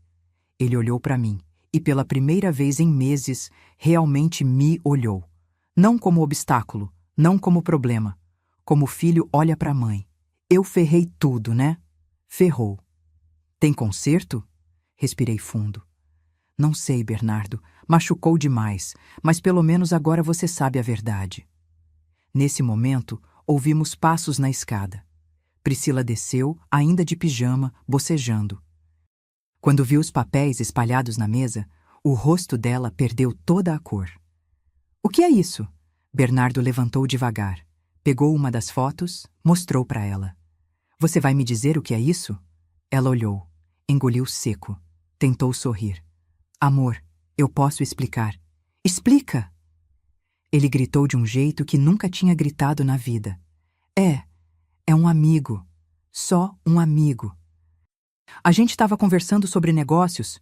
Ele olhou para mim. E pela primeira vez em meses, realmente me olhou. Não como obstáculo, não como problema. Como o filho olha para a mãe. Eu ferrei tudo, né? Ferrou. Tem conserto? Respirei fundo. Não sei, Bernardo. Machucou demais, mas pelo menos agora você sabe a verdade. Nesse momento, ouvimos passos na escada. Priscila desceu, ainda de pijama, bocejando. Quando viu os papéis espalhados na mesa, o rosto dela perdeu toda a cor. O que é isso? Bernardo levantou devagar, pegou uma das fotos, mostrou para ela. Você vai me dizer o que é isso? Ela olhou, engoliu seco, tentou sorrir. Amor, eu posso explicar. Explica! Ele gritou de um jeito que nunca tinha gritado na vida. É um amigo. Só um amigo. A gente estava conversando sobre negócios.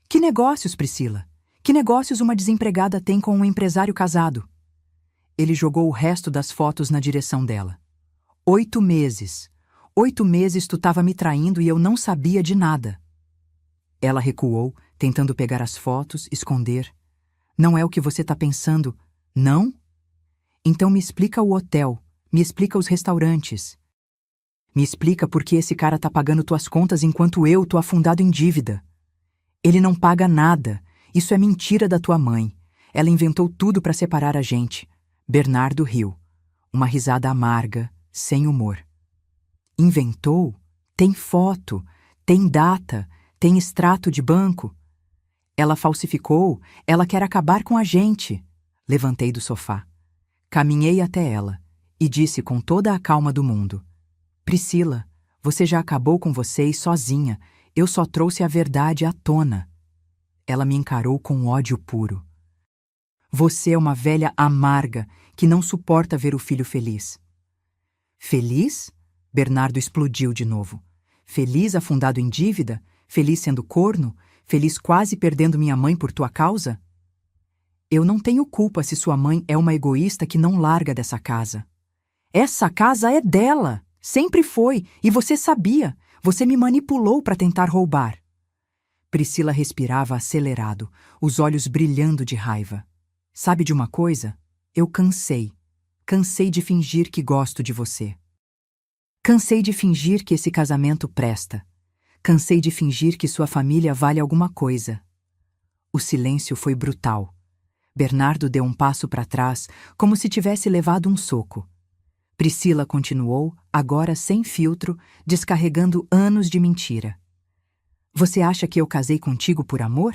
Que negócios, Priscila? Que negócios uma desempregada tem com um empresário casado? Ele jogou o resto das fotos na direção dela. 8 meses. 8 meses tu estava me traindo e eu não sabia de nada. Ela recuou, tentando pegar as fotos, esconder. Não é o que você está pensando, não? Então me explica o hotel, me explica os restaurantes. Me explica por que esse cara tá pagando tuas contas enquanto eu tô afundado em dívida. Ele não paga nada. Isso é mentira da tua mãe. Ela inventou tudo para separar a gente. Bernardo riu. Uma risada amarga, sem humor. Inventou? Tem foto, tem data, tem extrato de banco. Ela falsificou, ela quer acabar com a gente. Levantei do sofá. Caminhei até ela e disse com toda a calma do mundo. Priscila, você já acabou com vocês sozinha. Eu só trouxe a verdade à tona. Ela me encarou com ódio puro. Você é uma velha amarga que não suporta ver o filho feliz. Feliz? Bernardo explodiu de novo. Feliz afundado em dívida? Feliz sendo corno? Feliz quase perdendo minha mãe por tua causa? Eu não tenho culpa se sua mãe é uma egoísta que não larga dessa casa. Essa casa é dela! Sempre foi, e você sabia. Você me manipulou para tentar roubar. Priscila respirava acelerado, os olhos brilhando de raiva. Sabe de uma coisa? Eu cansei. Cansei de fingir que gosto de você. Cansei de fingir que esse casamento presta. Cansei de fingir que sua família vale alguma coisa. O silêncio foi brutal. Bernardo deu um passo para trás, como se tivesse levado um soco. Priscila continuou, agora sem filtro, descarregando anos de mentira. Você acha que eu casei contigo por amor?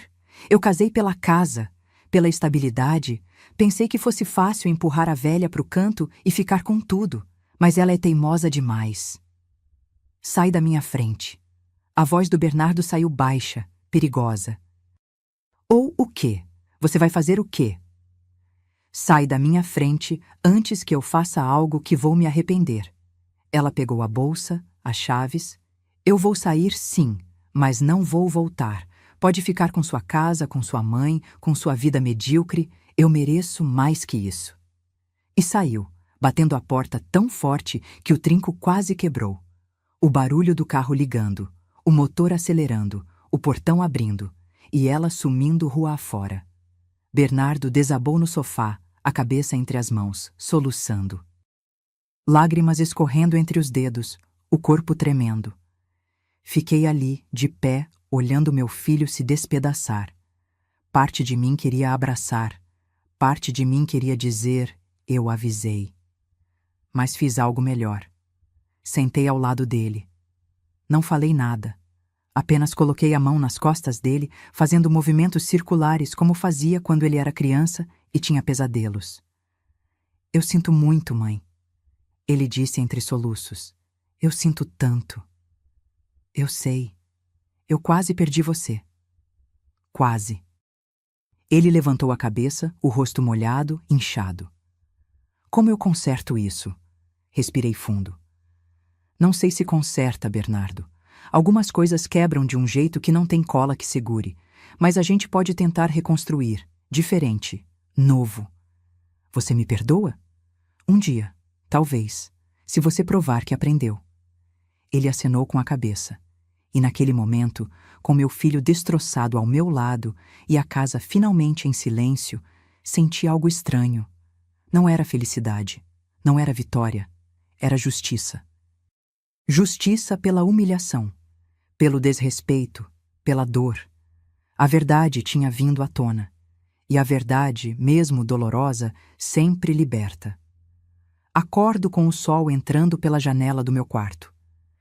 Eu casei pela casa, pela estabilidade. Pensei que fosse fácil empurrar a velha pro canto e ficar com tudo, mas ela é teimosa demais. Sai da minha frente. A voz do Bernardo saiu baixa, perigosa. Ou o quê? Você vai fazer o quê? Sai da minha frente antes que eu faça algo que vou me arrepender. Ela pegou a bolsa, as chaves. Eu vou sair, sim, mas não vou voltar. Pode ficar com sua casa, com sua mãe, com sua vida medíocre. Eu mereço mais que isso. E saiu, batendo a porta tão forte que o trinco quase quebrou. O barulho do carro ligando, o motor acelerando, o portão abrindo, e ela sumindo rua afora. Bernardo desabou no sofá, a cabeça entre as mãos, soluçando. Lágrimas escorrendo entre os dedos, o corpo tremendo. Fiquei ali, de pé, olhando meu filho se despedaçar. Parte de mim queria abraçar, parte de mim queria dizer, eu avisei. Mas fiz algo melhor. Sentei ao lado dele. Não falei nada. Apenas coloquei a mão nas costas dele, fazendo movimentos circulares como fazia quando ele era criança e tinha pesadelos. Eu sinto muito, mãe. Ele disse entre soluços. Eu sinto tanto. Eu sei. Eu quase perdi você. Quase. Ele levantou a cabeça, o rosto molhado, inchado. Como eu conserto isso? Respirei fundo. Não sei se conserta, Bernardo. Algumas coisas quebram de um jeito que não tem cola que segure, mas a gente pode tentar reconstruir, diferente, novo. Você me perdoa? Um dia, talvez, se você provar que aprendeu. Ele acenou com a cabeça. E naquele momento, com meu filho destroçado ao meu lado e a casa finalmente em silêncio, senti algo estranho. Não era felicidade, não era vitória, era justiça. Justiça pela humilhação, pelo desrespeito, pela dor. A verdade tinha vindo à tona, e a verdade, mesmo dolorosa, sempre liberta. Acordo com o sol entrando pela janela do meu quarto.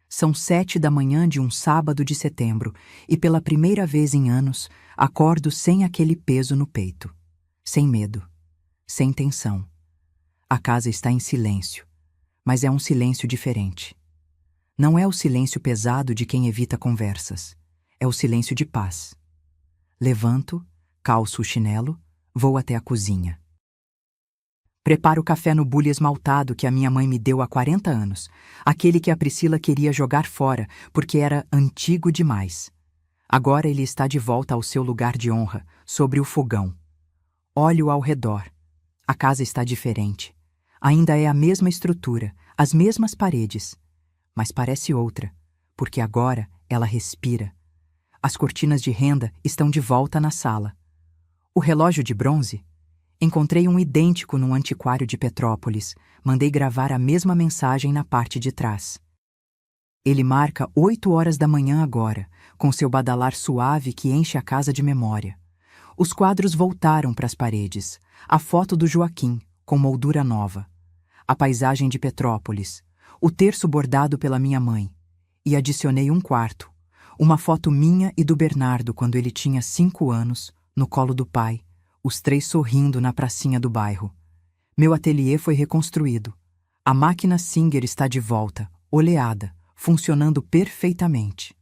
São 7 da manhã de um sábado de setembro, e pela primeira vez em anos, acordo sem aquele peso no peito. Sem medo, sem tensão. A casa está em silêncio, mas é um silêncio diferente. Não é o silêncio pesado de quem evita conversas. É o silêncio de paz. Levanto, calço o chinelo, vou até a cozinha. Preparo o café no bule esmaltado que a minha mãe me deu há 40 anos, aquele que a Priscila queria jogar fora porque era antigo demais. Agora ele está de volta ao seu lugar de honra, sobre o fogão. Olho ao redor. A casa está diferente. Ainda é a mesma estrutura, as mesmas paredes, mas parece outra, porque agora ela respira. As cortinas de renda estão de volta na sala. O relógio de bronze? Encontrei um idêntico num antiquário de Petrópolis. Mandei gravar a mesma mensagem na parte de trás. Ele marca 8 horas da manhã agora, com seu badalar suave que enche a casa de memória. Os quadros voltaram para as paredes. A foto do Joaquim, com moldura nova. A paisagem de Petrópolis. O terço bordado pela minha mãe. E adicionei um quarto. Uma foto minha e do Bernardo quando ele tinha 5 anos, no colo do pai, os 3 sorrindo na pracinha do bairro. Meu ateliê foi reconstruído. A máquina Singer está de volta, oleada, funcionando perfeitamente.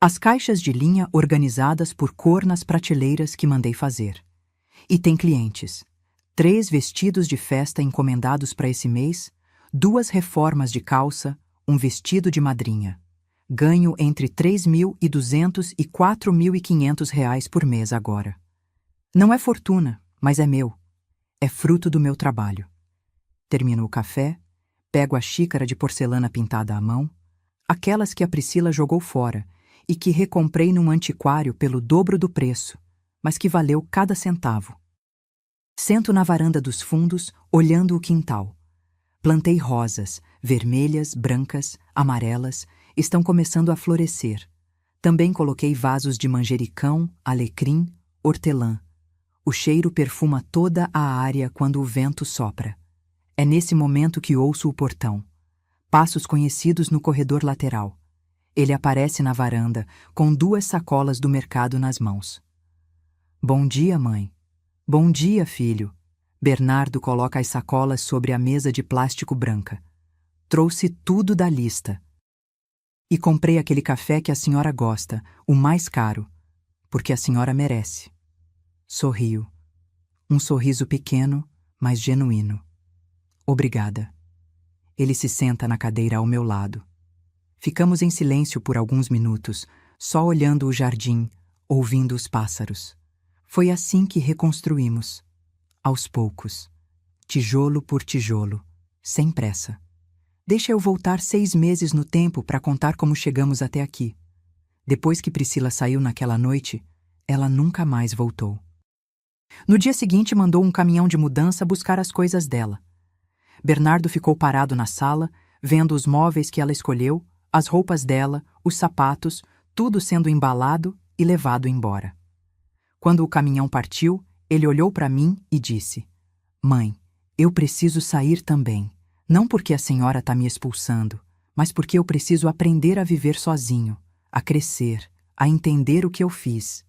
As caixas de linha organizadas por cor nas prateleiras que mandei fazer. E tem clientes. 3 vestidos de festa encomendados para esse mês, 2 reformas de calça, um vestido de madrinha. Ganho entre R$3.200 e R$4.500 por mês agora. Não é fortuna, mas é meu. É fruto do meu trabalho. Termino o café, pego a xícara de porcelana pintada à mão, aquelas que a Priscila jogou fora e que recomprei num antiquário pelo dobro do preço, mas que valeu cada centavo. Sento na varanda dos fundos, olhando o quintal. Plantei rosas, vermelhas, brancas, amarelas, estão começando a florescer. Também coloquei vasos de manjericão, alecrim, hortelã. O cheiro perfuma toda a área quando o vento sopra. É nesse momento que ouço o portão. Passos conhecidos no corredor lateral. Ele aparece na varanda, com 2 sacolas do mercado nas mãos. Bom dia, mãe. Bom dia, filho. Bernardo coloca as sacolas sobre a mesa de plástico branca. Trouxe tudo da lista. E comprei aquele café que a senhora gosta, o mais caro, porque a senhora merece. Sorrio. Um sorriso pequeno, mas genuíno. Obrigada. Ele se senta na cadeira ao meu lado. Ficamos em silêncio por alguns minutos, só olhando o jardim, ouvindo os pássaros. Foi assim que reconstruímos. Aos poucos. Tijolo por tijolo. Sem pressa. Deixa eu voltar 6 meses no tempo para contar como chegamos até aqui. Depois que Priscila saiu naquela noite, ela nunca mais voltou. No dia seguinte, mandou um caminhão de mudança buscar as coisas dela. Bernardo ficou parado na sala, vendo os móveis que ela escolheu, as roupas dela, os sapatos, tudo sendo embalado e levado embora. Quando o caminhão partiu, ele olhou para mim e disse: Mãe, eu preciso sair também. Não porque a senhora está me expulsando, mas porque eu preciso aprender a viver sozinho, a crescer, a entender o que eu fiz.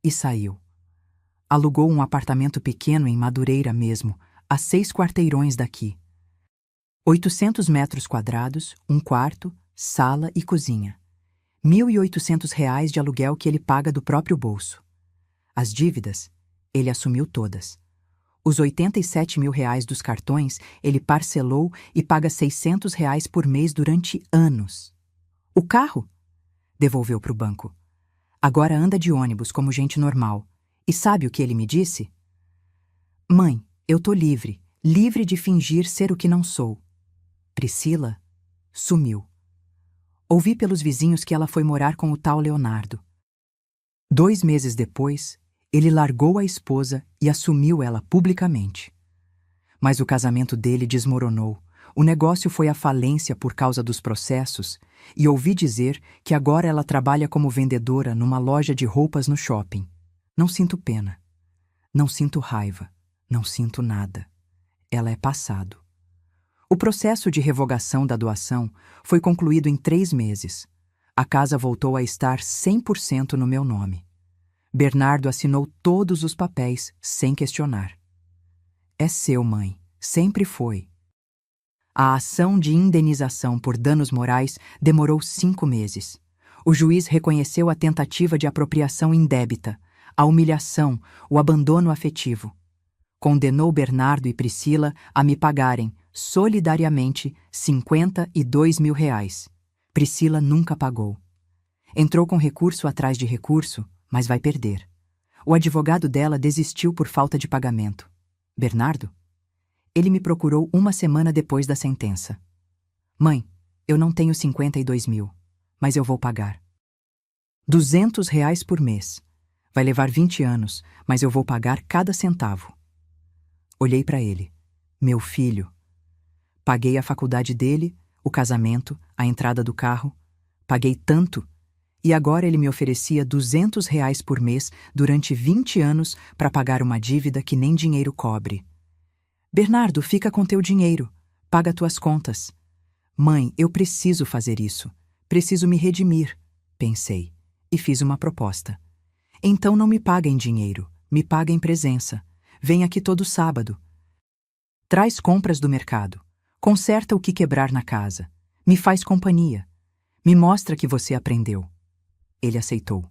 E saiu. Alugou um apartamento pequeno em Madureira mesmo, a 6 quarteirões daqui. 800 metros quadrados, um quarto, sala e cozinha. R$1.800 de aluguel que ele paga do próprio bolso. As dívidas, ele assumiu todas. Os R$87.000 dos cartões, ele parcelou e paga R$600 por mês durante anos. O carro? Devolveu para o banco. Agora anda de ônibus como gente normal. E sabe o que ele me disse? Mãe, eu tô livre, livre de fingir ser o que não sou. Priscila sumiu. Ouvi pelos vizinhos que ela foi morar com o tal Leonardo. 2 meses depois, ele largou a esposa e assumiu ela publicamente. Mas o casamento dele desmoronou. O negócio foi à falência por causa dos processos e ouvi dizer que agora ela trabalha como vendedora numa loja de roupas no shopping. Não sinto pena. Não sinto raiva. Não sinto nada. Ela é passado. O processo de revogação da doação foi concluído em 3 meses. A casa voltou a estar 100% no meu nome. Bernardo assinou todos os papéis sem questionar. É seu, mãe. Sempre foi. A ação de indenização por danos morais demorou 5 meses. O juiz reconheceu a tentativa de apropriação indébita, a humilhação, o abandono afetivo. Condenou Bernardo e Priscila a me pagarem, solidariamente, R$ 52.000. Priscila nunca pagou. Entrou com recurso atrás de recurso, mas vai perder. O advogado dela desistiu por falta de pagamento. Bernardo? Ele me procurou 1 semana depois da sentença. Mãe, eu não tenho 52 mil, mas eu vou pagar. R$ 200 por mês. Vai levar 20 anos, mas eu vou pagar cada centavo. Olhei para ele. Meu filho. Paguei a faculdade dele, o casamento, a entrada do carro. Paguei tanto. E agora ele me oferecia R$ 200 por mês durante 20 anos para pagar uma dívida que nem dinheiro cobre. Bernardo, fica com teu dinheiro. Paga tuas contas. Mãe, eu preciso fazer isso. Preciso me redimir, pensei, e fiz uma proposta. Então não me paga em dinheiro, me paga em presença. Vem aqui todo sábado. Traz compras do mercado. Conserta o que quebrar na casa. Me faz companhia. Me mostra que você aprendeu. Ele aceitou.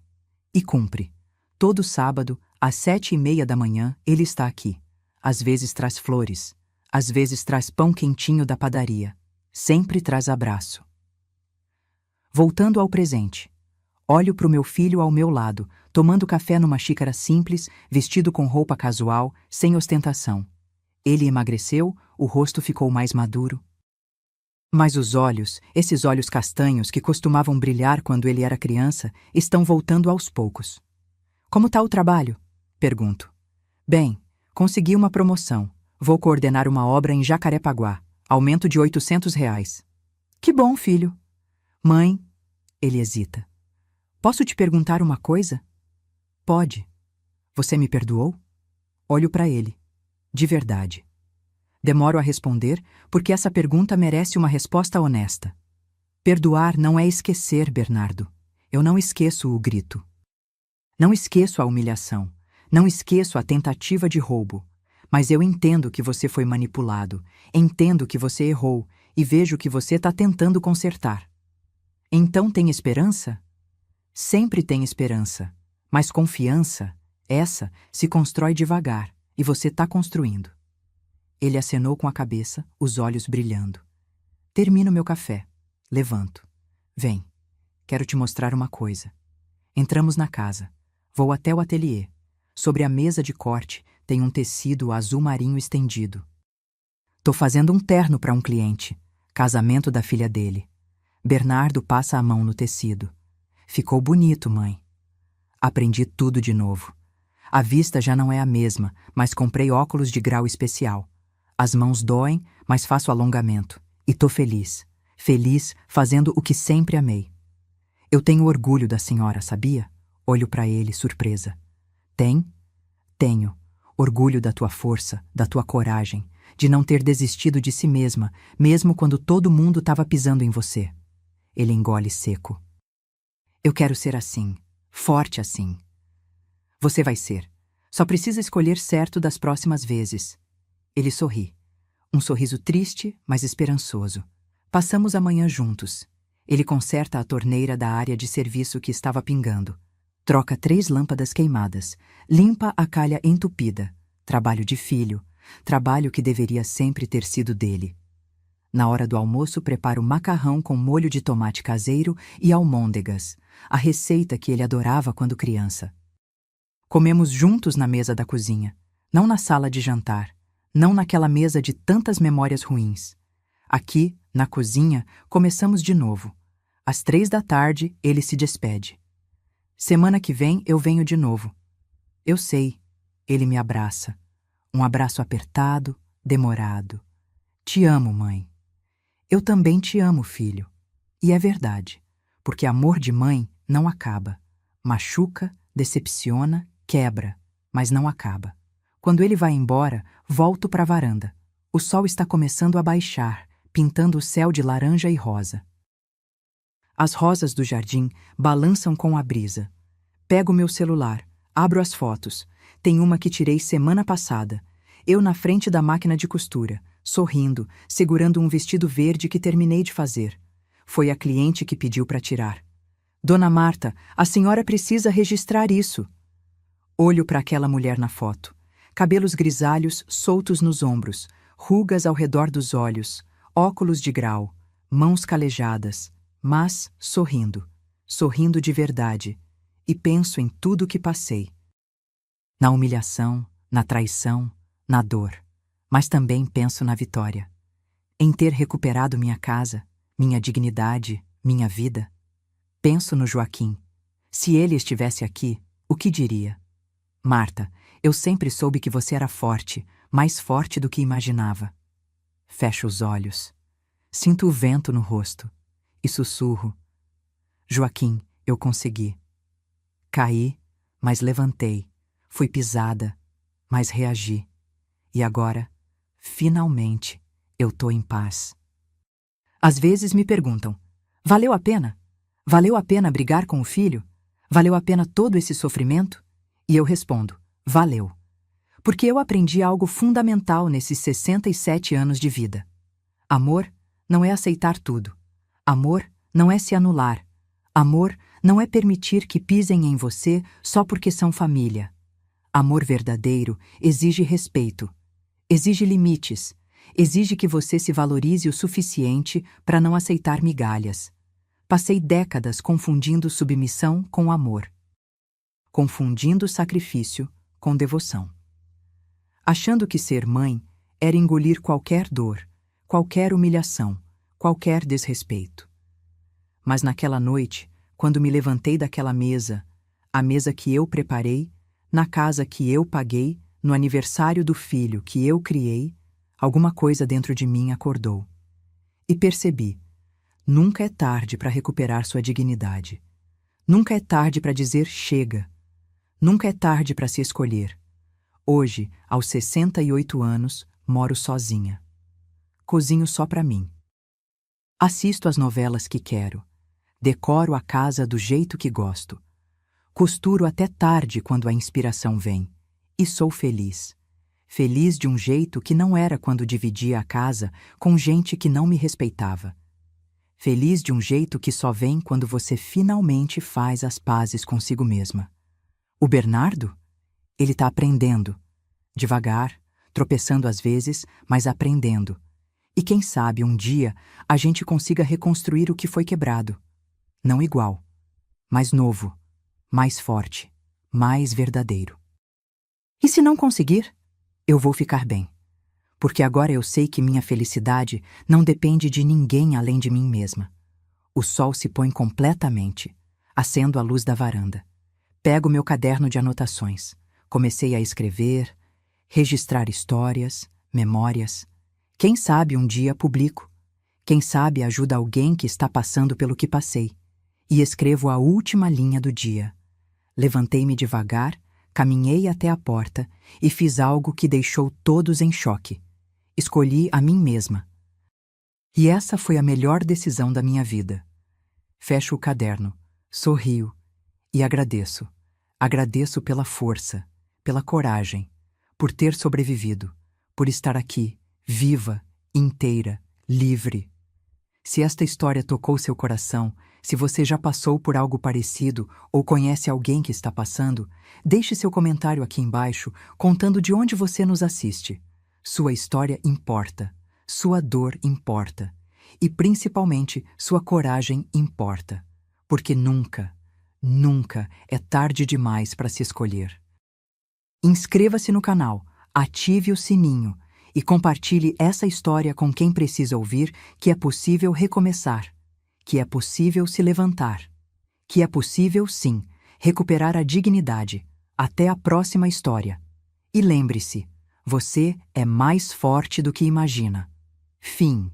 E cumpre. Todo sábado, às 7h30 da manhã, ele está aqui. Às vezes traz flores. Às vezes traz pão quentinho da padaria. Sempre traz abraço. Voltando ao presente. Olho para o meu filho ao meu lado, tomando café numa xícara simples, vestido com roupa casual, sem ostentação. Ele emagreceu, o rosto ficou mais maduro. Mas os olhos, esses olhos castanhos que costumavam brilhar quando ele era criança, estão voltando aos poucos. Como tá o trabalho? Pergunto. Bem, consegui uma promoção. Vou coordenar uma obra em Jacarepaguá. Aumento de R$ 800. Que bom, filho. Mãe, ele hesita. Posso te perguntar uma coisa? Pode. Você me perdoou? Olho para ele. De verdade. Demoro a responder porque essa pergunta merece uma resposta honesta. Perdoar não é esquecer, Bernardo. Eu não esqueço o grito. Não esqueço a humilhação. Não esqueço a tentativa de roubo. Mas eu entendo que você foi manipulado. Entendo que você errou e vejo que você está tentando consertar. Então tem esperança? Sempre tem esperança. Mas confiança, essa, se constrói devagar e você está construindo. Ele acenou com a cabeça, os olhos brilhando. Termino meu café. Levanto. Vem. Quero te mostrar uma coisa. Entramos na casa. Vou até o ateliê. Sobre a mesa de corte tem um tecido azul marinho estendido. Tô fazendo um terno para um cliente. Casamento da filha dele. Bernardo passa a mão no tecido. Ficou bonito, mãe. Aprendi tudo de novo. A vista já não é a mesma, mas comprei óculos de grau especial. As mãos doem, mas faço alongamento. E tô feliz. Feliz fazendo o que sempre amei. Eu tenho orgulho da senhora, sabia? Olho para ele, surpresa. Tem? Tenho. Orgulho da tua força, da tua coragem, de não ter desistido de si mesma, mesmo quando todo mundo estava pisando em você. Ele engole seco. Eu quero ser assim, forte assim. Você vai ser. Só precisa escolher certo das próximas vezes. Ele sorri. Um sorriso triste, mas esperançoso. Passamos a manhã juntos. Ele conserta a torneira da área de serviço que estava pingando. Troca 3 lâmpadas queimadas. Limpa a calha entupida. Trabalho de filho. Trabalho que deveria sempre ter sido dele. Na hora do almoço, preparo macarrão com molho de tomate caseiro e almôndegas, a receita que ele adorava quando criança. Comemos juntos na mesa da cozinha, não na sala de jantar, não naquela mesa de tantas memórias ruins. Aqui, na cozinha, começamos de novo. Às 3 da tarde, ele se despede. Semana que vem eu venho de novo. Eu sei, ele me abraça. Um abraço apertado, demorado. Te amo, mãe. Eu também te amo, filho. E é verdade, porque amor de mãe não acaba. Machuca, decepciona, quebra, mas não acaba. Quando ele vai embora, volto para a varanda. O sol está começando a baixar, pintando o céu de laranja e rosa. As rosas do jardim balançam com a brisa. Pego meu celular, abro as fotos. Tem uma que tirei semana passada. Eu na frente da máquina de costura, sorrindo, segurando um vestido verde que terminei de fazer. Foi a cliente que pediu para tirar. Dona Marta, a senhora precisa registrar isso. Olho para aquela mulher na foto. Cabelos grisalhos soltos nos ombros, rugas ao redor dos olhos, óculos de grau, mãos calejadas, mas sorrindo de verdade, e penso em tudo o que passei. Na humilhação, na traição, na dor, mas também penso na vitória. Em ter recuperado minha casa, minha dignidade, minha vida. Penso no Joaquim. Se ele estivesse aqui, o que diria? Marta, eu sempre soube que você era forte, mais forte do que imaginava. Fecho os olhos. Sinto o vento no rosto. E sussurro. Joaquim, eu consegui. Caí, mas levantei. Fui pisada, mas reagi. E agora, finalmente, eu tô em paz. Às vezes me perguntam, valeu a pena? Valeu a pena brigar com o filho? Valeu a pena todo esse sofrimento? E eu respondo, valeu. Porque eu aprendi algo fundamental nesses 67 anos de vida. Amor não é aceitar tudo. Amor não é se anular. Amor não é permitir que pisem em você só porque são família. Amor verdadeiro exige respeito, exige limites, exige que você se valorize o suficiente para não aceitar migalhas. Passei décadas confundindo submissão com amor, confundindo sacrifício com devoção. Achando que ser mãe era engolir qualquer dor, qualquer humilhação, qualquer desrespeito. Mas naquela noite, quando me levantei daquela mesa, a mesa que eu preparei, na casa que eu paguei, no aniversário do filho que eu criei, alguma coisa dentro de mim acordou. E percebi, nunca é tarde para recuperar sua dignidade. Nunca é tarde para dizer chega. Nunca é tarde para se escolher. Hoje, aos 68 anos, moro sozinha. Cozinho só para mim. Assisto as novelas que quero. Decoro a casa do jeito que gosto. Costuro até tarde quando a inspiração vem. E sou feliz. Feliz de um jeito que não era quando dividia a casa com gente que não me respeitava. Feliz de um jeito que só vem quando você finalmente faz as pazes consigo mesma. O Bernardo? Ele está aprendendo. Devagar, tropeçando às vezes, mas aprendendo. E quem sabe um dia a gente consiga reconstruir o que foi quebrado. Não igual, mas novo, mais forte, mais verdadeiro. E se não conseguir, eu vou ficar bem. Porque agora eu sei que minha felicidade não depende de ninguém além de mim mesma. O sol se põe completamente. Acendo a luz da varanda. Pego meu caderno de anotações. Comecei a escrever, registrar histórias, memórias. Quem sabe um dia publico. Quem sabe ajuda alguém que está passando pelo que passei. E escrevo a última linha do dia. Levantei-me devagar, caminhei até a porta e fiz algo que deixou todos em choque. Escolhi a mim mesma. E essa foi a melhor decisão da minha vida. Fecho o caderno, sorrio e agradeço. Agradeço pela força, pela coragem, por ter sobrevivido, por estar aqui, viva, inteira, livre. Se esta história tocou seu coração, se você já passou por algo parecido ou conhece alguém que está passando, deixe seu comentário aqui embaixo contando de onde você nos assiste. Sua história importa, sua dor importa e principalmente sua coragem importa, porque nunca, nunca é tarde demais para se escolher. Inscreva-se no canal, ative o sininho e compartilhe essa história com quem precisa ouvir que é possível recomeçar, que é possível se levantar, que é possível, sim, recuperar a dignidade. Até a próxima história. E lembre-se, você é mais forte do que imagina. Fim.